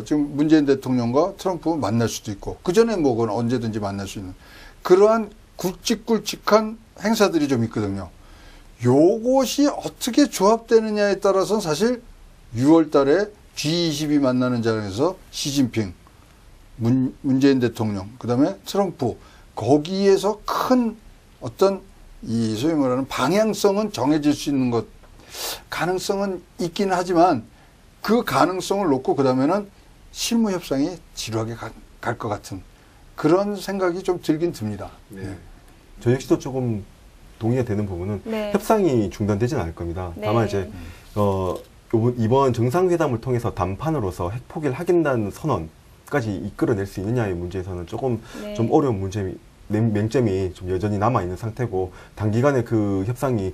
지금 문재인 대통령과 트럼프 만날 수도 있고 그 전에 뭐 그건 언제든지 만날 수 있는 그러한 굵직굵직한 행사들이 좀 있거든요. 요것이 어떻게 조합되느냐에 따라서는 사실 6월 달에 G20이 만나는 자리에서 시진핑, 문재인 대통령, 그 다음에 트럼프, 거기에서 큰 어떤 이 소위 말하는 방향성은 정해질 수 있는 것, 가능성은 있긴 하지만 그 가능성을 놓고 그 다음에는 실무 협상이 지루하게 갈 것 같은 그런 생각이 좀 들긴 듭니다. 네. 저 역시도 조금 동의가 되는 부분은 네. 협상이 중단되지는 않을 겁니다. 네. 다만 이제 이번 정상회담을 통해서 담판으로서 핵포기를 하겠다는 선언까지 이끌어낼 수 있느냐의 문제에서는 조금 네. 좀 어려운 맹점이 좀 여전히 남아 있는 상태고 단기간에 그 협상이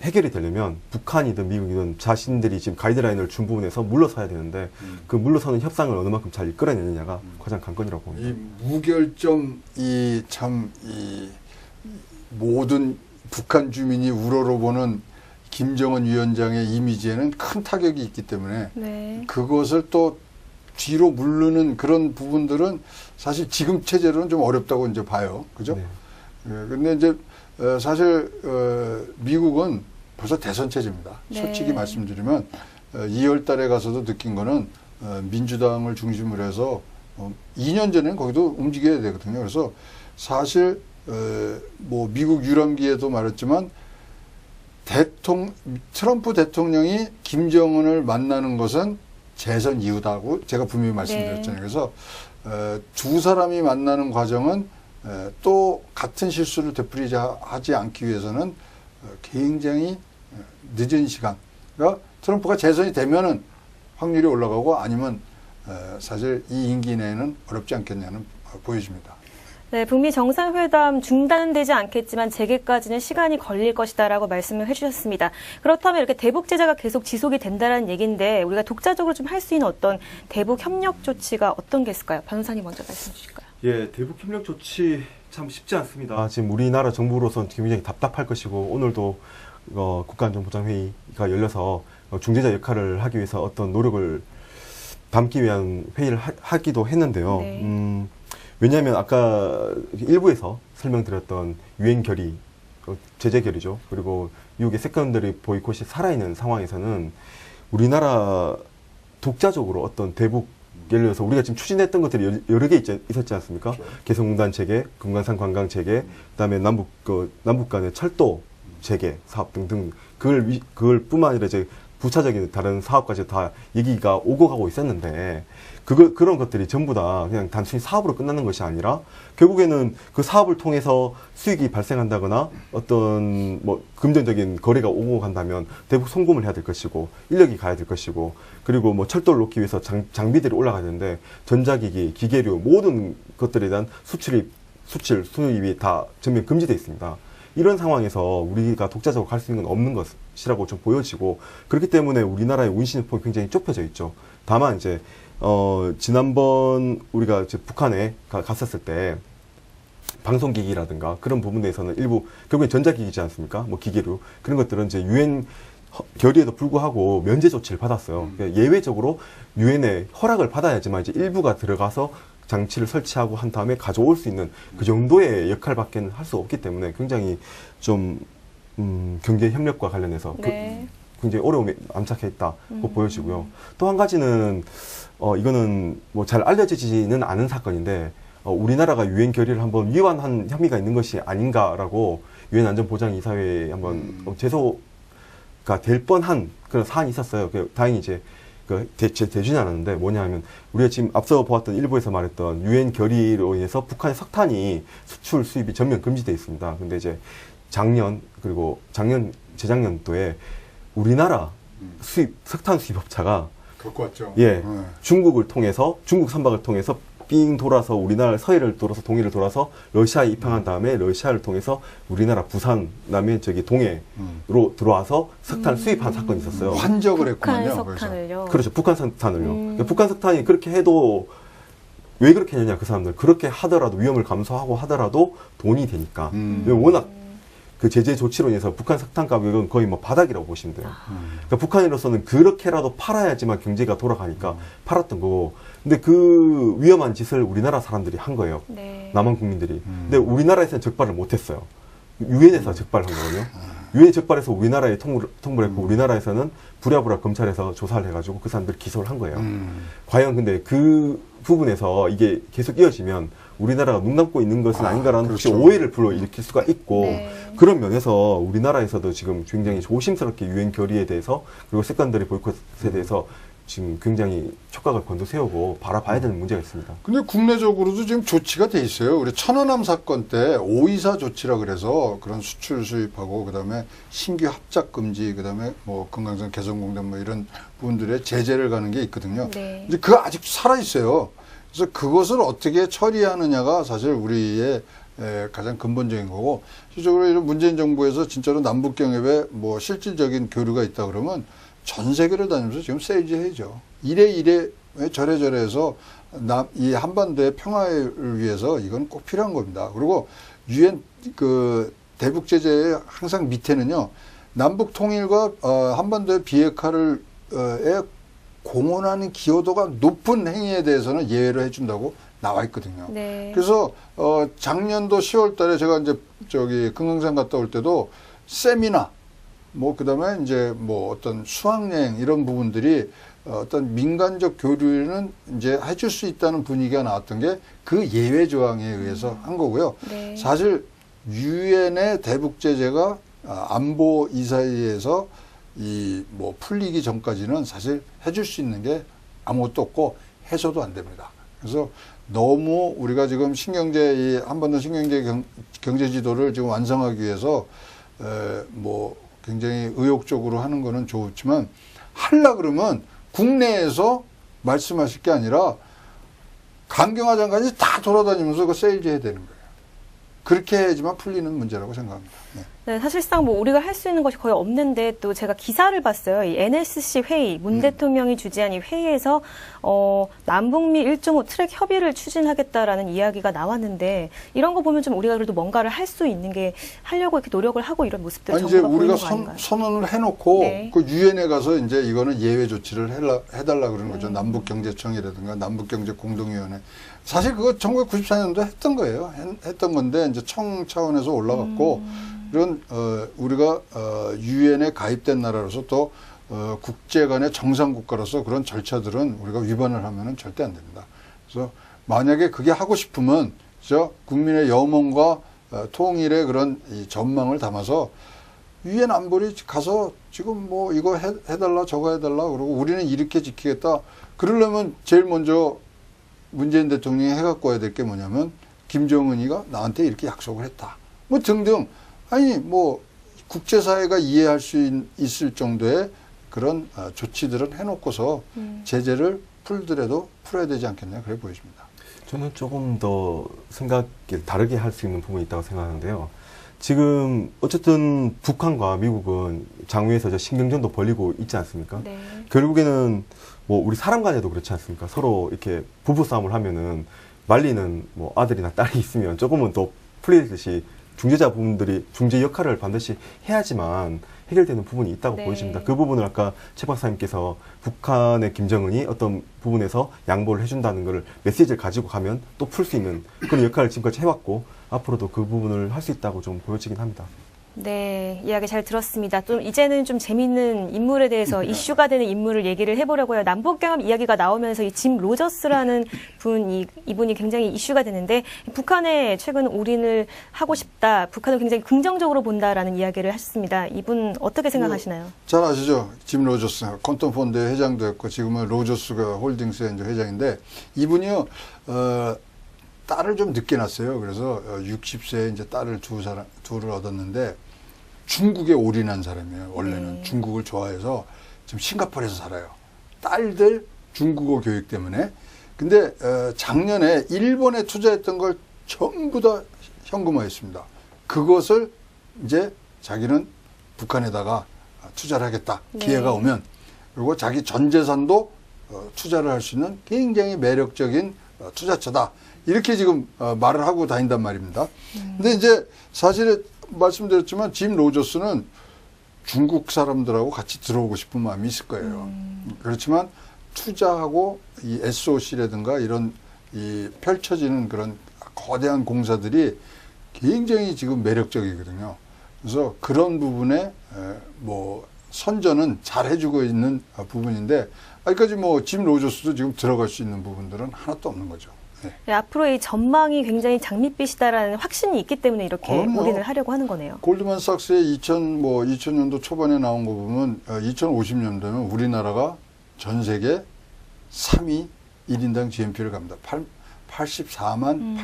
해결이 되려면 북한이든 미국이든 자신들이 지금 가이드라인을 준 부분에서 물러서야 되는데 그 물러서는 협상을 어느 만큼 잘 이끌어내느냐가 가장 관건이라고 봅니다. 이 무결점 이 모든 북한 주민이 우러러보는 김정은 위원장의 이미지에는 큰 타격이 있기 때문에 네. 그것을 또 뒤로 물르는 그런 부분들은 사실 지금 체제로는 좀 어렵다고 이제 봐요. 그죠? 네. 근데 이제 사실 미국은 벌써 대선 체제입니다. 네. 솔직히 말씀드리면 2월 달에 가서도 느낀 거는 민주당을 중심으로 해서 2년 전에는 거기도 움직여야 되거든요. 그래서 사실 뭐 미국 유람기에도 말했지만 트럼프 대통령이 김정은을 만나는 것은 재선 이후다고 제가 분명히 말씀드렸잖아요. 네. 그래서 두 사람이 만나는 과정은 또 같은 실수를 되풀이하지 않기 위해서는 굉장히 늦은 시간. 그러니까 트럼프가 재선이 되면은 확률이 올라가고 아니면 사실 이 임기 내에는 어렵지 않겠냐는 보여집니다. 네, 북미 정상회담 중단되지 않겠지만 재개까지는 시간이 걸릴 것이다라고 말씀을 해주셨습니다. 그렇다면 이렇게 대북 제재가 계속 지속이 된다는 얘기인데 우리가 독자적으로 좀 할 수 있는 어떤 대북 협력 조치가 어떤 게 있을까요? 변호사님 먼저 말씀해 주실까요? 예, 대북 협력 조치 참 쉽지 않습니다. 지금 우리나라 정부로서는 굉장히 답답할 것이고 오늘도 국가안전보장회의가 열려서 중재자 역할을 하기 위해서 어떤 노력을 담기 위한 회의를 하기도 했는데요. 네. 왜냐하면 아까 일부에서 설명드렸던 유엔 결의, 제재 결의죠. 그리고 미국의 세컨더리 보이콧이 살아있는 상황에서는 우리나라 독자적으로 어떤 대북 예를 들어서 우리가 지금 추진했던 것들이 여러 개 있었지 않습니까? 그렇죠. 개성공단 재개, 금강산 관광 재개, 그다음에 남북 간의 철도 재개 사업 등등 그걸 뿐만 아니라 이제 부차적인 다른 사업까지 다 얘기가 오고 가고 있었는데 그런 것들이 전부 다 그냥 단순히 사업으로 끝나는 것이 아니라 결국에는 그 사업을 통해서 수익이 발생한다거나 어떤 뭐 금전적인 거래가 오고 간다면 대북 송금을 해야 될 것이고 인력이 가야 될 것이고 그리고 뭐 철도를 놓기 위해서 장비들이 올라가야 되는데 전자기기, 기계류 모든 것들에 대한 수출, 수입이 다 전면 금지되어 있습니다. 이런 상황에서 우리가 독자적으로 갈 수 있는 건 없는 것이라고 좀 보여지고 그렇기 때문에 우리나라의 운신의 폭이 굉장히 좁혀져 있죠. 다만 이제 지난번 우리가 이제 북한에 갔었을 때 방송기기라든가 그런 부분에서는 일부 결국엔 전자기기지 않습니까? 뭐 기계로 그런 것들은 이제 유엔 결의에도 불구하고 면제 조치를 받았어요. 그러니까 예외적으로 유엔의 허락을 받아야지만 이제 일부가 들어가서 장치를 설치하고 한 다음에 가져올 수 있는 그 정도의 역할밖에는 할 수 없기 때문에 굉장히 좀 경제 협력과 관련해서 네. 굉장히 어려움이 암착해 있다고 보여지고요. 또 한 가지는 이거는 뭐 잘 알려지지는 않은 사건인데 우리나라가 유엔 결의를 한번 위반한 혐의가 있는 것이 아닌가라고 유엔 안전보장이사회에 한번 제소가 될 뻔한 그런 사안이 있었어요. 다행히 이제 되지는 않았는데 뭐냐하면 우리가 지금 앞서 보았던 일부에서 말했던 유엔 결의로 인해서 북한의 석탄이 수출 수입이 전면 금지되어 있습니다. 근데 이제 재작년도에 우리나라 석탄 수입업자가 갖고 왔죠. 중국 선박을 통해서 삥 돌아서 우리나라 서해를 돌아서 동해를 돌아서 러시아에 입항한 다음에 러시아를 통해서 우리나라 부산 남해 동해로 들어와서 석탄을 수입한 사건이 있었어요. 환적을 했군요. 북한 석탄을요. 그렇죠. 북한 석탄을요. 그러니까 북한 석탄이 그렇게 해도 왜 그렇게 했느냐 그 사람들 그렇게 하더라도 위험을 감수하고 하더라도 돈이 되니까 워낙 그 제재 조치로 인해서 북한 석탄 가격은 거의 뭐 바닥이라고 보시면 돼요. 그러니까 북한으로서는 그렇게라도 팔아야지만 경제가 돌아가니까 팔았던 거고. 근데 그 위험한 짓을 우리나라 사람들이 한 거예요. 네. 남한 국민들이. 근데 우리나라에서는 적발을 못했어요. 유엔에서 적발한 거거든요. 유엔 적발해서 우리나라에 통보를 했고 우리나라에서는 부랴부랴 검찰에서 조사를 해가지고 그 사람들 기소를 한 거예요. 과연 근데 그 부분에서 이게 계속 이어지면 우리나라가 눈 감고 있는 것은 아닌가라는 그렇죠. 혹시 오해를 불러일으킬 수가 있고 네. 그런 면에서 우리나라에서도 지금 굉장히 조심스럽게 유엔 결의에 대해서 그리고 세컨더리 보이콧에 대해서 지금 굉장히 촉각을 곤두세우고 바라봐야 되는 문제가 있습니다. 근데 국내적으로도 지금 조치가 돼 있어요. 우리 천안함 사건 때 524 조치라 그래서 그런 수출 수입하고 그다음에 신규 합작 금지 그다음에 뭐 금강산 개성공단 뭐 이런 부분들의 제재를 가는 게 있거든요. 네. 근데 그거 아직 살아 있어요. 그래서 그것을 어떻게 처리하느냐가 사실 우리의 가장 근본적인 거고, 실질적으로 이런 문재인 정부에서 진짜로 남북 경협에 뭐 실질적인 교류가 있다 그러면 전 세계를 다니면서 지금 세일즈 해야죠. 이래 저래 해서 이 한반도의 평화를 위해서 이건 꼭 필요한 겁니다. 그리고 유엔 그 대북 제재의 항상 밑에는요, 남북 통일과 한반도의 비핵화를 공헌하는 기여도가 높은 행위에 대해서는 예외를 해준다고 나와 있거든요. 네. 그래서 작년도 10월 달에 제가 이제 금강산 갔다 올 때도 세미나 뭐 그다음에 이제 뭐 어떤 수학여행 이런 부분들이 어떤 민간적 교류는 이제 해줄 수 있다는 분위기가 나왔던 게 그 예외 조항에 의해서 한 거고요. 네. 사실 유엔의 대북 제재가 안보 이사회에서 이 뭐 풀리기 전까지는 사실 해줄 수 있는 게 아무것도 없고 해서도 안 됩니다. 그래서 너무 우리가 지금 이 한반도 신경제 경제 지도를 지금 완성하기 위해서 뭐 굉장히 의욕적으로 하는 거는 좋지만 하려 그러면 국내에서 말씀하실 게 아니라 강경화 장관이 다 돌아다니면서 그 세일즈 해야 되는 거예요. 그렇게 해야지만 풀리는 문제라고 생각합니다. 네. 네, 사실상 뭐 우리가 할 수 있는 것이 거의 없는데 또 제가 기사를 봤어요. 이 NSC 회의, 문 대통령이 주재한 이 회의에서 남북미 1.5 트랙 협의를 추진하겠다라는 이야기가 나왔는데 이런 거 보면 좀 우리가 그래도 뭔가를 할 수 있는 게 하려고 이렇게 노력을 하고 이런 모습들 이제 정부가 우리가 보이는 거 아닌가요? 선언을 해놓고 네. 그 유엔에 가서 이제 이거는 예외 조치를 해달라 그러는 거죠. 남북경제청이라든가 남북경제공동위원회. 사실 그거 1994년도 했던 거예요. 했던 건데 이제 청 차원에서 올라갔고 이런 우리가 유엔에 가입된 나라로서 또 국제 간의 정상 국가로서 그런 절차들은 우리가 위반을 하면은 절대 안 됩니다. 그래서 만약에 그게 하고 싶으면 국민의 염원과 통일의 그런 이 전망을 담아서 유엔 안보리 가서 지금 뭐 이거 해달라 저거 해달라 그러고 우리는 이렇게 지키겠다. 그러려면 제일 먼저 문재인 대통령이 해갖고 와야 될 게 뭐냐면 김정은이가 나한테 이렇게 약속을 했다. 뭐 등등. 아니 뭐 국제사회가 이해할 수 있을 정도의 그런 조치들은 해놓고서 제재를 풀더라도 풀어야 되지 않겠냐 그래 보여집니다. 저는 조금 더 생각을 다르게 할 수 있는 부분이 있다고 생각하는데요. 지금 어쨌든 북한과 미국은 장외에서 신경전도 벌이고 있지 않습니까? 네. 결국에는 뭐 우리 사람 간에도 그렇지 않습니까? 서로 이렇게 부부 싸움을 하면은 말리는 뭐 아들이나 딸이 있으면 조금은 또 풀리듯이 중재자분들이 중재 역할을 반드시 해야지만 해결되는 부분이 있다고 네. 보여집니다. 그 부분을 아까 최 박사님께서 북한의 김정은이 어떤 부분에서 양보를 해준다는 것을 메시지를 가지고 가면 또 풀 수 있는 그런 역할을 지금까지 해왔고 앞으로도 그 부분을 할 수 있다고 좀 보여지긴 합니다. 네, 이야기 잘 들었습니다. 좀 이제는 좀 재밌는 인물에 대해서 이슈가 되는 인물을 얘기를 해보려고요. 남북경협 이야기가 나오면서 이 짐 로저스라는 이분이 굉장히 이슈가 되는데 북한에 최근 올인을 하고 싶다, 북한을 굉장히 긍정적으로 본다라는 이야기를 하셨습니다. 이분 어떻게 생각하시나요? 잘 아시죠? 짐 로저스, 퀀텀 펀드의 회장도 했고 지금은 로저스가 홀딩스의 이제 회장인데 이분이요 딸을 좀 늦게 낳았어요. 그래서 60세에 이제 딸을 둘을 얻었는데 중국에 올인한 사람이에요. 원래는 네. 중국을 좋아해서 지금 싱가포르에서 살아요. 딸들 중국어 교육 때문에. 근데 작년에 일본에 투자했던 걸 전부 다 현금화했습니다. 그것을 이제 자기는 북한에다가 투자를 하겠다. 네. 기회가 오면. 그리고 자기 전 재산도 투자를 할 수 있는 굉장히 매력적인 투자처다. 이렇게 지금 말을 하고 다닌단 말입니다. 근데 이제 사실 말씀드렸지만 짐 로저스는 중국 사람들하고 같이 들어오고 싶은 마음이 있을 거예요. 그렇지만 투자하고 이 SOC라든가 이런 이 펼쳐지는 그런 거대한 공사들이 굉장히 지금 매력적이거든요. 그래서 그런 부분에 뭐 선전은 잘 해주고 있는 부분인데 아직까지 뭐 짐 로저스도 지금 들어갈 수 있는 부분들은 하나도 없는 거죠. 네. 네, 앞으로 이 전망이 굉장히 장밋빛이다라는 확신이 있기 때문에 이렇게 그럼요. 올인을 하려고 하는 거네요. 골드만삭스의 2000년도 초반에 나온 거 보면 2050년도면 우리나라가 전 세계 3위 1인당 GNP를 갑니다. 84만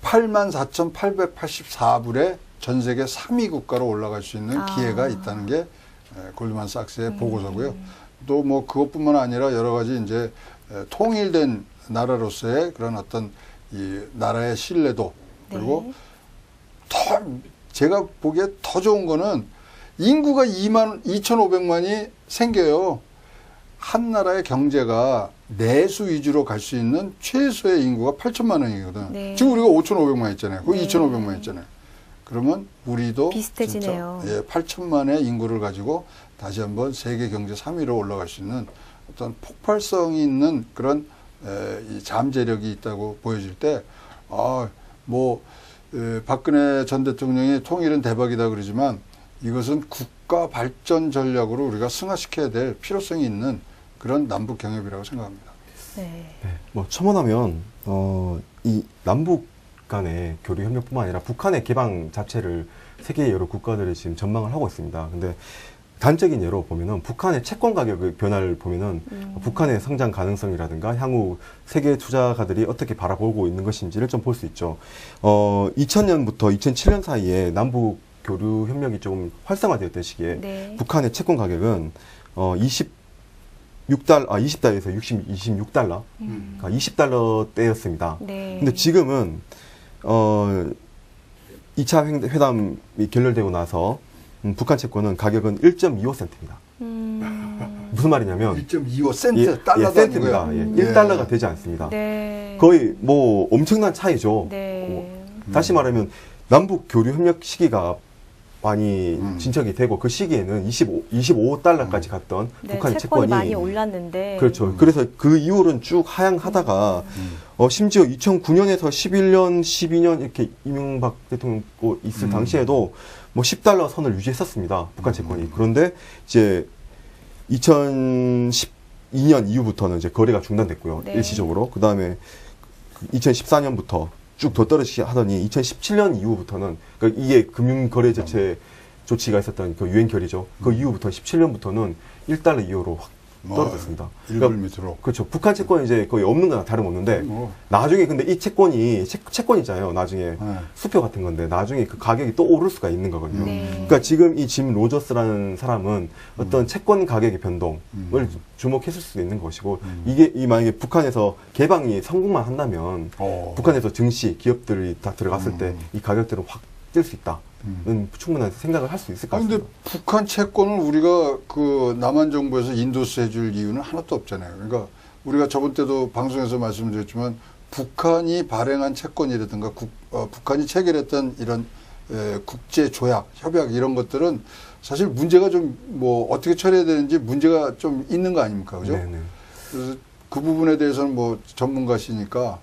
84,884불에 전 세계 3위 국가로 올라갈 수 있는 기회가 있다는 게 골드만삭스의 보고서고요. 또 뭐 그것뿐만 아니라 여러 가지 이제 통일된 나라로서의 그런 어떤 이 나라의 신뢰도 그리고 네. 더 제가 보기에 더 좋은 거는 인구가 2,500만이 생겨요. 한 나라의 경제가 내수 위주로 갈 수 있는 최소의 인구가 8천만 원이거든. 네. 지금 우리가 5,500만 있잖아요. 거기 네. 2,500만 있잖아요. 그러면 우리도 비슷해지네요. 진짜 8천만의 인구를 가지고 다시 한번 세계 경제 3위로 올라갈 수 있는 어떤 폭발성이 있는 그런 이 잠재력이 있다고 보여질 때, 박근혜 전 대통령이 통일은 대박이다 그러지만 이것은 국가 발전 전략으로 우리가 승화시켜야 될 필요성이 있는 그런 남북 경협이라고 생각합니다. 네. 네, 뭐 첨언하면 이 남북 간의 교류 협력뿐만 아니라 북한의 개방 자체를 세계 여러 국가들이 지금 전망을 하고 있습니다. 근데 단적인 예로 보면은 북한의 채권 가격의 변화를 보면은 북한의 성장 가능성이라든가 향후 세계 투자가들이 어떻게 바라보고 있는 것인지를 좀 볼 수 있죠. 2000년부터 2007년 사이에 남북 교류 협력이 좀 활성화되었던 시기에 네. 북한의 채권 가격은 20달러에서 26달러, 그러니까 20달러대였습니다. 네. 근데 지금은 2차 회담이 결렬되고 나서 북한 채권은 가격은 1.25센트입니다. 무슨 말이냐면 1.25센트 달러도 센트입니다. 아니고요. 1달러가 되지 않습니다. 네. 거의 뭐 엄청난 차이죠. 네. 다시 말하면 남북 교류 협력 시기가 많이 진척이 되고 그 시기에는 25달러까지 갔던 네, 북한의 채권이 채권이 많이 올랐는데. 그렇죠. 그래서 그 이후로는 쭉 하향하다가 심지어 2009년에서 11년, 12년 이렇게 이명박 대통령 있을 당시에도 뭐 10달러 선을 유지했었습니다. 북한 채권이. 그런데 이제 2012년 이후부터는 이제 거래가 중단됐고요. 네. 일시적으로. 그다음에 2014년부터 쭉 더 떨어지게 하더니 2017년 이후부터는 그러니까 이게 금융거래 제체 조치가 있었던 그 유엔결의죠. 그 이후부터 17년부터는 1달러 이후로 확 떨어졌습니다. 1불 밑으로. 그렇죠. 북한 채권이 이제 거의 없는 거나 다름없는데 나중에 근데 이 채권이잖아요. 나중에 수표 같은 건데 나중에 그 가격이 또 오를 수가 있는 거거든요. 네. 그러니까 지금 이 짐 로저스라는 사람은 어떤 채권 가격의 변동을 주목했을 수도 있는 것이고 이게 만약에 북한에서 개방이 성공만 한다면 북한에서 증시 기업들이 다 들어갔을 때 이 가격들은 확 뛸 수 있다. 충분한 생각을 할 수 있을 것 같습니다. 그런데 북한 채권을 우리가 그 남한 정부에서 인도스 해줄 이유는 하나도 없잖아요. 그러니까 우리가 저번 때도 방송에서 말씀드렸지만 북한이 발행한 채권이라든가 북한이 체결했던 이런 국제 조약, 협약 이런 것들은 사실 문제가 좀 뭐 어떻게 처리해야 되는지 문제가 좀 있는 거 아닙니까? 그죠? 네네. 그래서 그 부분에 대해서는 뭐 전문가시니까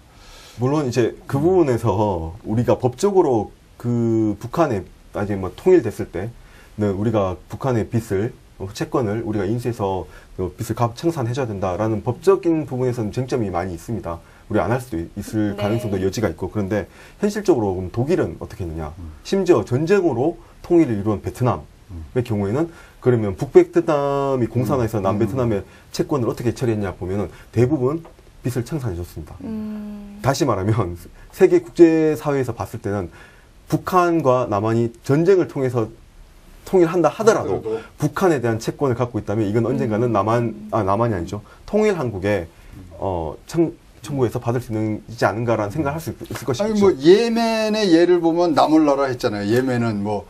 물론 이제 그 부분에서 우리가 법적으로 그 북한에 나중에 뭐 통일됐을 때는 우리가 북한의 빚을 채권을 우리가 인수해서 그 빚을 청산해줘야 된다라는 법적인 부분에서는 쟁점이 많이 있습니다. 우리 안 할 수도 있을 네. 가능성도 여지가 있고 그런데 현실적으로 그럼 독일은 어떻게 했느냐? 심지어 전쟁으로 통일을 이루은 베트남의 경우에는 그러면 북베트남이 공산화해서 남베트남의 채권을 어떻게 처리했냐 보면은 대부분 빚을 청산해줬습니다. 다시 말하면 세계 국제사회에서 봤을 때는 북한과 남한이 전쟁을 통해서 통일한다 하더라도 북한에 대한 채권을 갖고 있다면 이건 언젠가는 남한이 아니죠. 통일한국에 청구해서 받을 수 있지 않은가라는 생각을 할 수 있을 것이죠. 아니 뭐 예멘의 예를 보면 남을 나라 했잖아요. 예멘은 뭐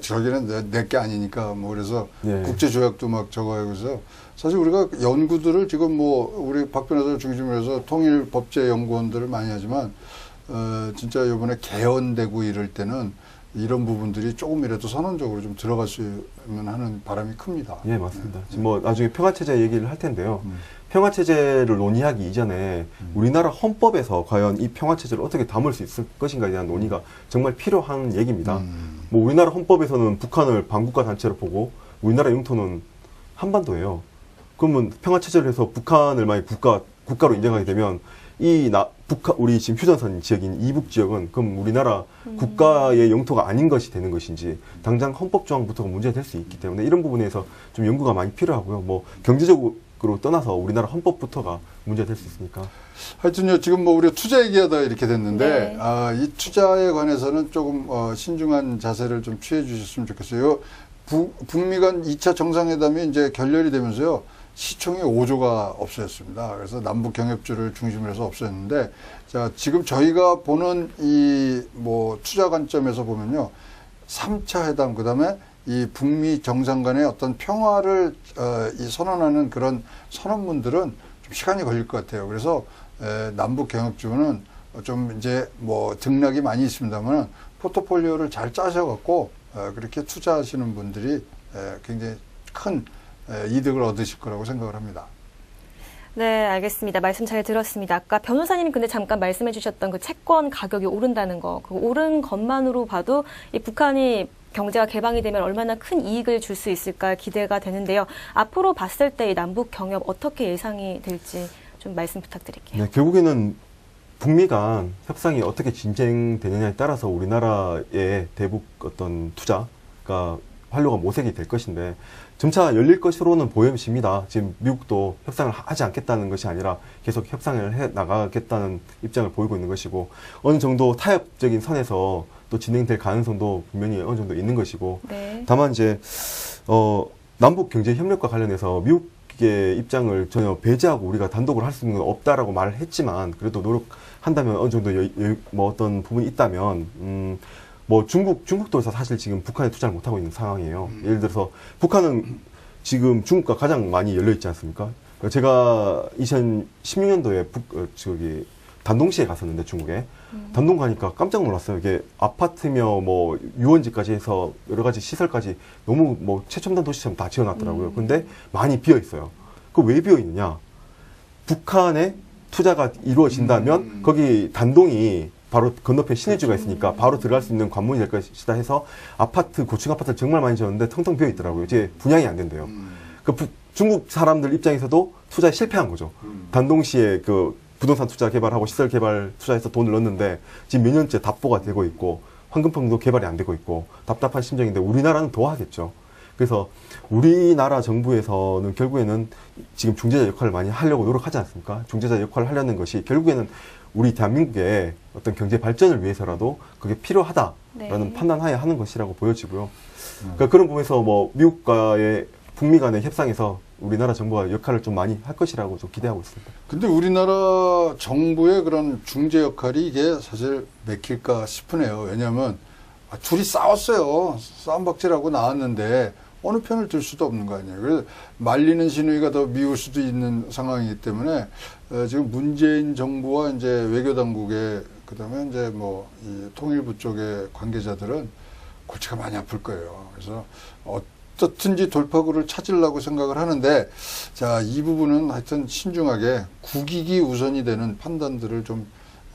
저기는 내 게 아니니까 뭐 그래서 예. 국제 조약도 막 적어요. 그래서 사실 우리가 연구들을 지금 뭐 우리 박 변호사를 중심으로 해서 통일 법제 연구원들을 많이 하지만 진짜 이번에 개헌되고 이럴 때는 이런 부분들이 조금이라도 선언적으로 좀 들어갔으면 하는 바람이 큽니다. 예, 맞습니다. 지금 뭐 나중에 평화체제 얘기를 할 텐데요. 평화체제를 논의하기 이전에 우리나라 헌법에서 과연 이 평화체제를 어떻게 담을 수 있을 것인가에 대한 논의가 정말 필요한 얘기입니다. 뭐 우리나라 헌법에서는 북한을 반국가 단체로 보고 우리나라 영토는 한반도예요. 그러면 평화체제를 해서 북한을 만약 국가로 인정하게 되면 우리 지금 휴전선 지역인 이북 지역은 그럼 우리나라 국가의 영토가 아닌 것이 되는 것인지 당장 헌법 조항부터가 문제가 될 수 있기 때문에 이런 부분에서 좀 연구가 많이 필요하고요. 뭐 경제적으로 떠나서 우리나라 헌법부터가 문제가 될 수 있으니까. 하여튼요, 지금 뭐 우리가 투자 얘기하다 이렇게 됐는데, 네. 이 투자에 관해서는 조금 신중한 자세를 좀 취해 주셨으면 좋겠어요. 북미 간 2차 정상회담이 이제 결렬이 되면서요, 시총이 5조가 없어졌습니다. 그래서 남북 경협주를 중심으로 해서 없어졌는데, 자, 지금 저희가 보는 이 뭐 투자 관점에서 보면요, 3차 회담, 그 다음에 이 북미 정상 간의 어떤 평화를 선언하는 그런 선언문들은 좀 시간이 걸릴 것 같아요. 그래서 남북 경협주는 좀 이제 뭐 등락이 많이 있습니다만 포트폴리오를 잘 짜셔갖고 그렇게 투자하시는 분들이 굉장히 큰 이득을 얻으실 거라고 생각을 합니다. 네, 알겠습니다. 말씀 잘 들었습니다. 아까 변호사님이 근데 잠깐 말씀해 주셨던 그 채권 가격이 오른다는 거, 그 오른 것만으로 봐도 이 북한이 경제가 개방이 되면 얼마나 큰 이익을 줄 수 있을까 기대가 되는데요. 앞으로 봤을 때 이 남북 경협 어떻게 예상이 될지 좀 말씀 부탁드릴게요. 네, 결국에는 북미 간 협상이 어떻게 진행되느냐에 따라서 우리나라의 대북 어떤 투자가 활로가 모색이 될 것인데 점차 열릴 것으로는 보여집니다. 지금 미국도 협상을 하지 않겠다는 것이 아니라 계속 협상을 해 나가겠다는 입장을 보이고 있는 것이고 어느 정도 타협적인 선에서 또 진행될 가능성도 분명히 어느 정도 있는 것이고 네. 다만 이제 남북 경제 협력과 관련해서 미국의 입장을 전혀 배제하고 우리가 단독으로 할 수 있는 건 없다라고 말을 했지만 그래도 노력한다면 어느 정도 뭐 어떤 부분이 있다면 뭐 중국도 사실 지금 북한에 투자를 못 하고 있는 상황이에요. 예를 들어서 북한은 지금 중국과 가장 많이 열려 있지 않습니까? 제가 2016년도에 단동시에 갔었는데 중국에 단동 가니까 깜짝 놀랐어요. 이게 아파트며 뭐 유원지까지 해서 여러 가지 시설까지 너무 뭐 최첨단 도시처럼 다 지어놨더라고요. 근데 많이 비어 있어요. 그 왜 비어 있느냐? 북한에 투자가 이루어진다면 거기 단동이 바로 건너편 신의주가 있으니까 바로 들어갈 수 있는 관문이 될 것이다 해서 고층 아파트를 정말 많이 지었는데 텅텅 비어 있더라고요. 이제 분양이 안 된대요. 중국 사람들 입장에서도 투자에 실패한 거죠. 단동시에 그 부동산 투자 개발하고 시설 개발 투자해서 돈을 넣었는데 지금 몇 년째 답보가 되고 있고 황금평도 개발이 안 되고 있고 답답한 심정인데 우리나라는 더 하겠죠. 그래서 우리나라 정부에서는 결국에는 지금 중재자 역할을 많이 하려고 노력하지 않습니까? 중재자 역할을 하려는 것이 결국에는 우리 대한민국의 어떤 경제 발전을 위해서라도 그게 필요하다라는 네. 판단하에 하는 것이라고 보여지고요. 그러니까 그런 부분에서 뭐 미국과의 북미 간의 협상에서 우리나라 정부가 역할을 좀 많이 할 것이라고 좀 기대하고 있습니다. 근데 우리나라 정부의 그런 중재 역할이 이게 사실 맥힐까 싶으네요. 왜냐하면 둘이 싸웠어요. 싸움박질하고 나왔는데 어느 편을 들 수도 없는 거 아니에요. 그래서 말리는 신우이가 더 미울 수도 있는 상황이기 때문에 지금 문재인 정부와 이제 외교 당국의 그다음에 이제 뭐 이 통일부 쪽의 관계자들은 골치가 많이 아플 거예요. 그래서 어떻든지 돌파구를 찾으려고 생각을 하는데, 자, 이 부분은 하여튼 신중하게 국익이 우선이 되는 판단들을 좀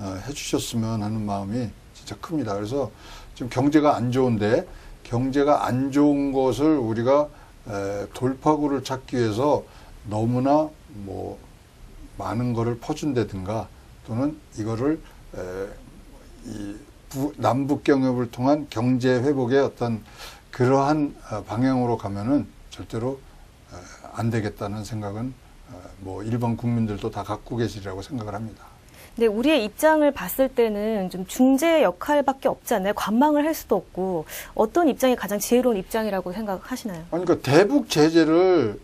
해주셨으면 하는 마음이 진짜 큽니다. 그래서 지금 경제가 안 좋은데, 경제가 안 좋은 것을 우리가 돌파구를 찾기 위해서 너무나 뭐 많은 거를 퍼준다든가, 또는 이거를 이 남북 경협을 통한 경제 회복의 어떤 그러한 방향으로 가면은 절대로 안 되겠다는 생각은 뭐 일반 국민들도 다 갖고 계시리라고 생각을 합니다. 네, 우리의 입장을 봤을 때는 좀 중재 역할밖에 없지 않나요? 관망을 할 수도 없고, 어떤 입장이 가장 지혜로운 입장이라고 생각하시나요? 그러니까 대북 제재를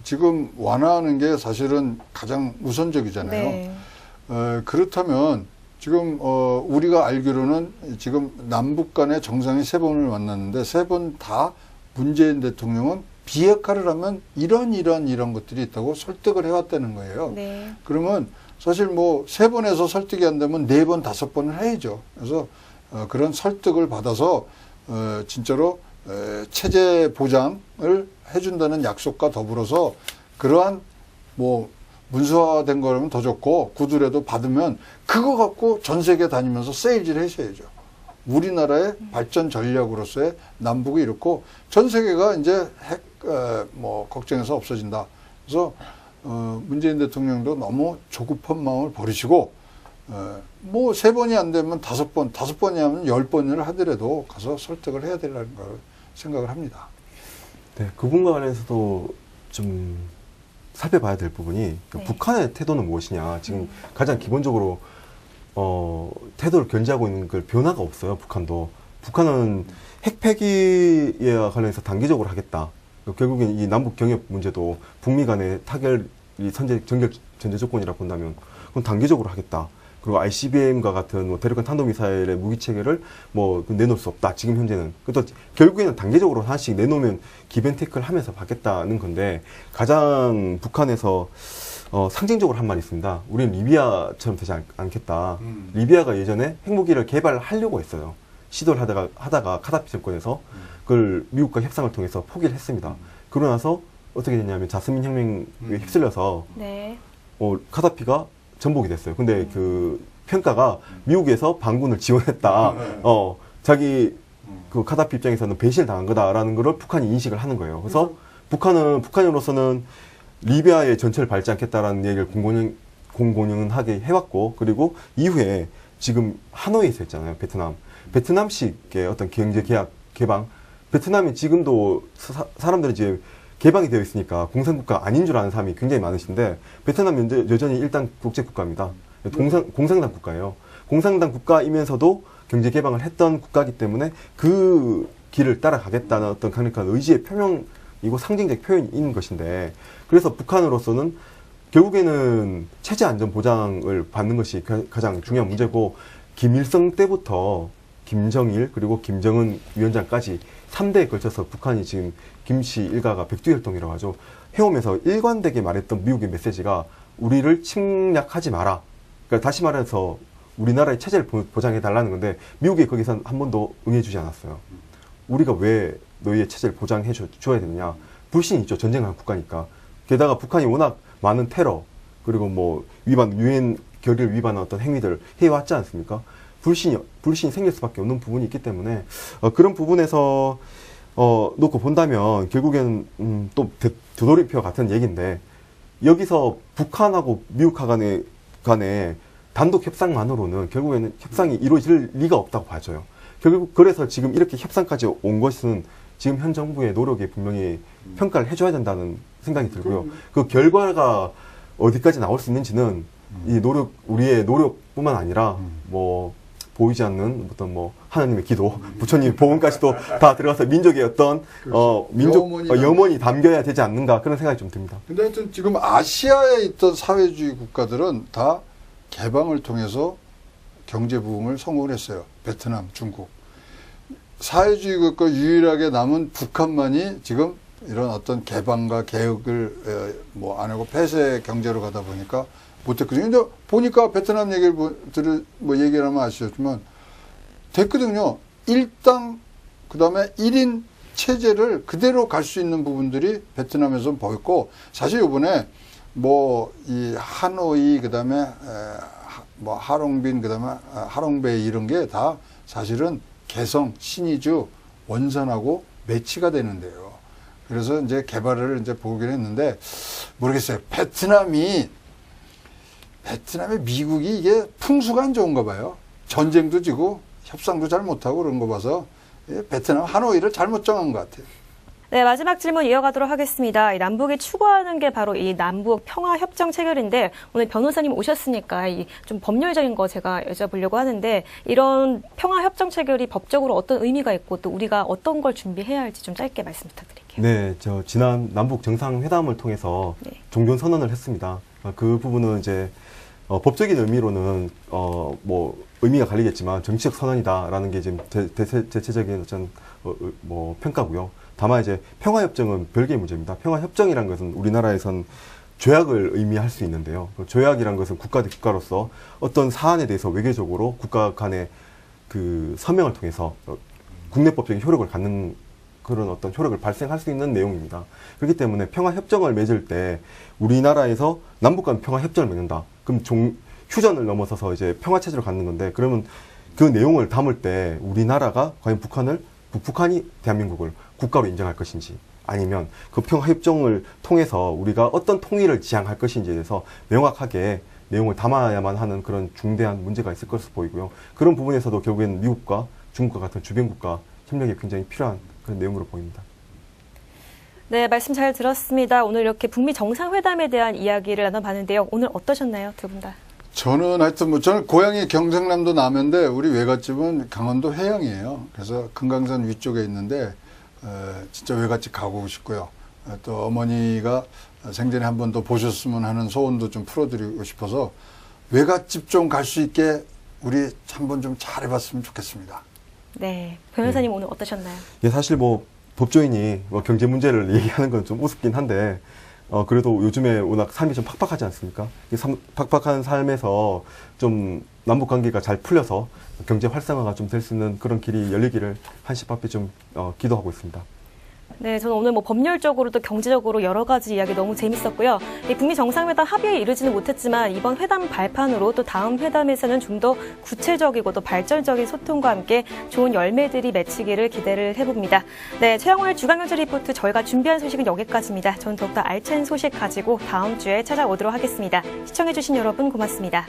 지금 완화하는 게 사실은 가장 우선적이잖아요. 네. 그렇다면 지금 우리가 알기로는 지금 남북 간의 정상이 3번을 만났는데 3번 다 문재인 대통령은 비핵화를 하면 이런 것들이 있다고 설득을 해왔다는 거예요. 네. 그러면 사실 뭐 3번에서 설득이 안 되면 4번, 5번을 해야죠. 그래서 그런 설득을 받아서 진짜로 체제 보장을 해준다는 약속과 더불어서 그러한 뭐 문서화된 거라면 더 좋고 구두라도 받으면 그거 갖고 전 세계 다니면서 세일즈를 하셔야죠. 우리나라의 발전 전략으로서의 남북이 이렇고 전 세계가 이제 핵 뭐 걱정해서 없어진다. 그래서 문재인 대통령도 너무 조급한 마음을 버리시고 뭐 3번이 안 되면 5번, 5번이 하면 10번을 하더라도 가서 설득을 해야 되라는 걸 생각을 합니다. 네, 그 부분과 관련해서도 좀 살펴봐야 될 부분이 네. 북한의 태도는 무엇이냐. 지금 가장 기본적으로 태도를 견지하고 있는 걸 변화가 없어요. 북한도. 북한은 핵 폐기에 관련해서 단계적으로 하겠다. 결국엔 이 남북 경협 문제도 북미 간의 타결이 전제 조건이라 본다면 그건 단계적으로 하겠다. 그리고 ICBM과 같은 뭐 대륙간 탄도미사일의 무기 체계를 뭐 내놓을 수 없다. 지금 현재는. 또 결국에는 단계적으로 하나씩 내놓으면 기벤테이크를 하면서 받겠다는 건데, 가장 북한에서 상징적으로 한 말이 있습니다. 우리는 리비아처럼 되지 않겠다. 리비아가 예전에 핵무기를 개발하려고 했어요. 시도를 하다가 카다피 정권에서 그걸 미국과 협상을 통해서 포기를 했습니다. 그러고 나서 어떻게 됐냐면 자스민 혁명에 휩쓸려서 네. 카다피가 전복이 됐어요. 근데 그 평가가 미국에서 반군을 지원했다. 자기 그 카다피 입장에서는 배신을 당한 거다라는 거를 북한이 인식을 하는 거예요. 그래서 북한으로서는 리비아의 전체를 밟지 않겠다라는 얘기를 공공연하게 해왔고, 그리고 이후에 지금 하노이에서 했잖아요. 베트남식의 어떤 경제 계약 개방. 베트남이 지금도 사람들이 이제 개방이 되어 있으니까 공산국가 아닌 줄 아는 사람이 굉장히 많으신데, 베트남 여전히 일단 국제국가입니다. 공산당 국가예요. 공산당 국가이면서도 경제 개방을 했던 국가이기 때문에 그 길을 따라가겠다는 어떤 강력한 의지의 표명이고 상징적 표현인 것인데, 그래서 북한으로서는 결국에는 체제 안전 보장을 받는 것이 가장 중요한 문제고, 김일성 때부터 김정일 그리고 김정은 위원장까지 3대에 걸쳐서 북한이 지금 김씨 일가가 백두혈통이라고 하죠. 해오면서 일관되게 말했던 미국의 메시지가 우리를 침략하지 마라. 그러니까 다시 말해서 우리나라의 체제를 보장해달라는 건데, 미국이 거기서 한 번도 응해주지 않았어요. 우리가 왜 너희의 체제를 보장해 줘야 되느냐. 불신이 있죠. 전쟁을 한 국가니까. 게다가 북한이 워낙 많은 테러, 그리고 뭐 유엔 결의를 위반한 어떤 행위들을 해왔지 않습니까? 불신이 생길 수밖에 없는 부분이 있기 때문에 그런 부분에서 놓고 본다면 결국에는 또 되돌이표 같은 얘기인데, 여기서 북한하고 미국 간의 단독 협상만으로는 결국에는 협상이 이루어질 리가 없다고 봐져요. 결국 그래서 지금 이렇게 협상까지 온 것은 지금 현 정부의 노력에 분명히 평가를 해줘야 된다는 생각이 들고요. 그 결과가 어디까지 나올 수 있는지는 우리의 노력뿐만 아니라 뭐 보이지 않는 어떤 뭐 하나님의 기도, 부처님의 보험까지도 다 들어가서 민족의 어떤 염원이 담겨야 되지 않는가, 그런 생각이 좀 듭니다. 근데 하여튼 지금 아시아에 있던 사회주의 국가들은 다 개방을 통해서 경제 부흥을 성공을 했어요. 베트남, 중국. 사회주의 국가 유일하게 남은 북한만이 지금 이런 어떤 개방과 개혁을 뭐 안 하고 폐쇄 경제로 가다 보니까 못했거든요. 근데 보니까 베트남 얘기를 얘기를 하면 아시겠지만 됐거든요. 일당 그다음에 1인 체제를 그대로 갈 수 있는 부분들이 베트남에서 보였고, 사실 이번에 뭐 이 하노이 그다음에 뭐 하롱빈 그다음에 하롱베이 이런 게 다 사실은 개성, 신의주, 원산하고 매치가 되는데요. 그래서 이제 개발을 이제 보긴 했는데 모르겠어요. 베트남이 미국이 이게 풍수가 안 좋은가 봐요. 전쟁도 지고 협상도 잘 못하고 그런 거 봐서 베트남 하노이를 잘못 정한 것 같아요. 네, 마지막 질문 이어가도록 하겠습니다. 이 남북이 추구하는 게 바로 이 남북 평화협정 체결인데, 오늘 변호사님 오셨으니까 이 좀 법률적인 거 제가 여쭤보려고 하는데, 이런 평화협정 체결이 법적으로 어떤 의미가 있고 또 우리가 어떤 걸 준비해야 할지 좀 짧게 말씀 부탁드릴게요. 네, 지난 남북 정상회담을 통해서 네. 종전 선언을 했습니다. 그 부분은 이제 법적인 의미로는 뭐 의미가 갈리겠지만 정치적 선언이다라는 게 지금 대체적인 어떤 뭐 평가고요. 다만 이제 평화협정은 별개의 문제입니다. 평화협정이라는 것은 우리나라에선 조약을 의미할 수 있는데요. 조약이라는 것은 국가 대 국가로서 어떤 사안에 대해서 외교적으로 국가 간의 그 서명을 통해서 국내법적인 효력을 갖는 그런 어떤 효력을 발생할 수 있는 내용입니다. 그렇기 때문에 평화협정을 맺을 때 우리나라에서 남북 간 평화협정을 맺는다. 그럼 휴전을 넘어서서 이제 평화체제로 갖는 건데, 그러면 그 내용을 담을 때 우리나라가 과연 북한이 대한민국을 국가로 인정할 것인지, 아니면 그 평화협정을 통해서 우리가 어떤 통일을 지향할 것인지에 대해서 명확하게 내용을 담아야만 하는 그런 중대한 문제가 있을 것으로 보이고요. 그런 부분에서도 결국에는 미국과 중국과 같은 주변국가 협력이 굉장히 필요한 그런 내용으로 보입니다. 네, 말씀 잘 들었습니다. 오늘 이렇게 북미 정상회담에 대한 이야기를 나눠봤는데요. 오늘 어떠셨나요, 두 분 다? 저는 하여튼 저는 고향이 경상남도 남해인데 우리 외갓집은 강원도 해양이에요. 그래서 금강산 위쪽에 있는데 진짜 외갓집 가고 싶고요. 또 어머니가 생전에 한 번 더 보셨으면 하는 소원도 좀 풀어드리고 싶어서 외갓집 좀 갈 수 있게 우리 한번 좀 잘해봤으면 좋겠습니다. 네, 변호사님 오늘 어떠셨나요? 예, 사실 뭐 법조인이 뭐 경제 문제를 얘기하는 건 좀 우습긴 한데, 그래도 요즘에 워낙 삶이 좀 팍팍하지 않습니까? 이 팍팍한 삶에서 좀 남북 관계가 잘 풀려서 경제 활성화가 좀 될 수 있는 그런 길이 열리기를 한시 앞에 좀 기도하고 있습니다. 네, 저는 오늘 뭐 법률적으로도 경제적으로 여러 가지 이야기 너무 재밌었고요. 이 북미 정상회담 합의에 이르지는 못했지만 이번 회담 발판으로 또 다음 회담에서는 좀 더 구체적이고 또 발전적인 소통과 함께 좋은 열매들이 맺히기를 기대를 해봅니다. 네, 최영월 주간경제 리포트 저희가 준비한 소식은 여기까지입니다. 저는 더욱더 알찬 소식 가지고 다음 주에 찾아오도록 하겠습니다. 시청해주신 여러분 고맙습니다.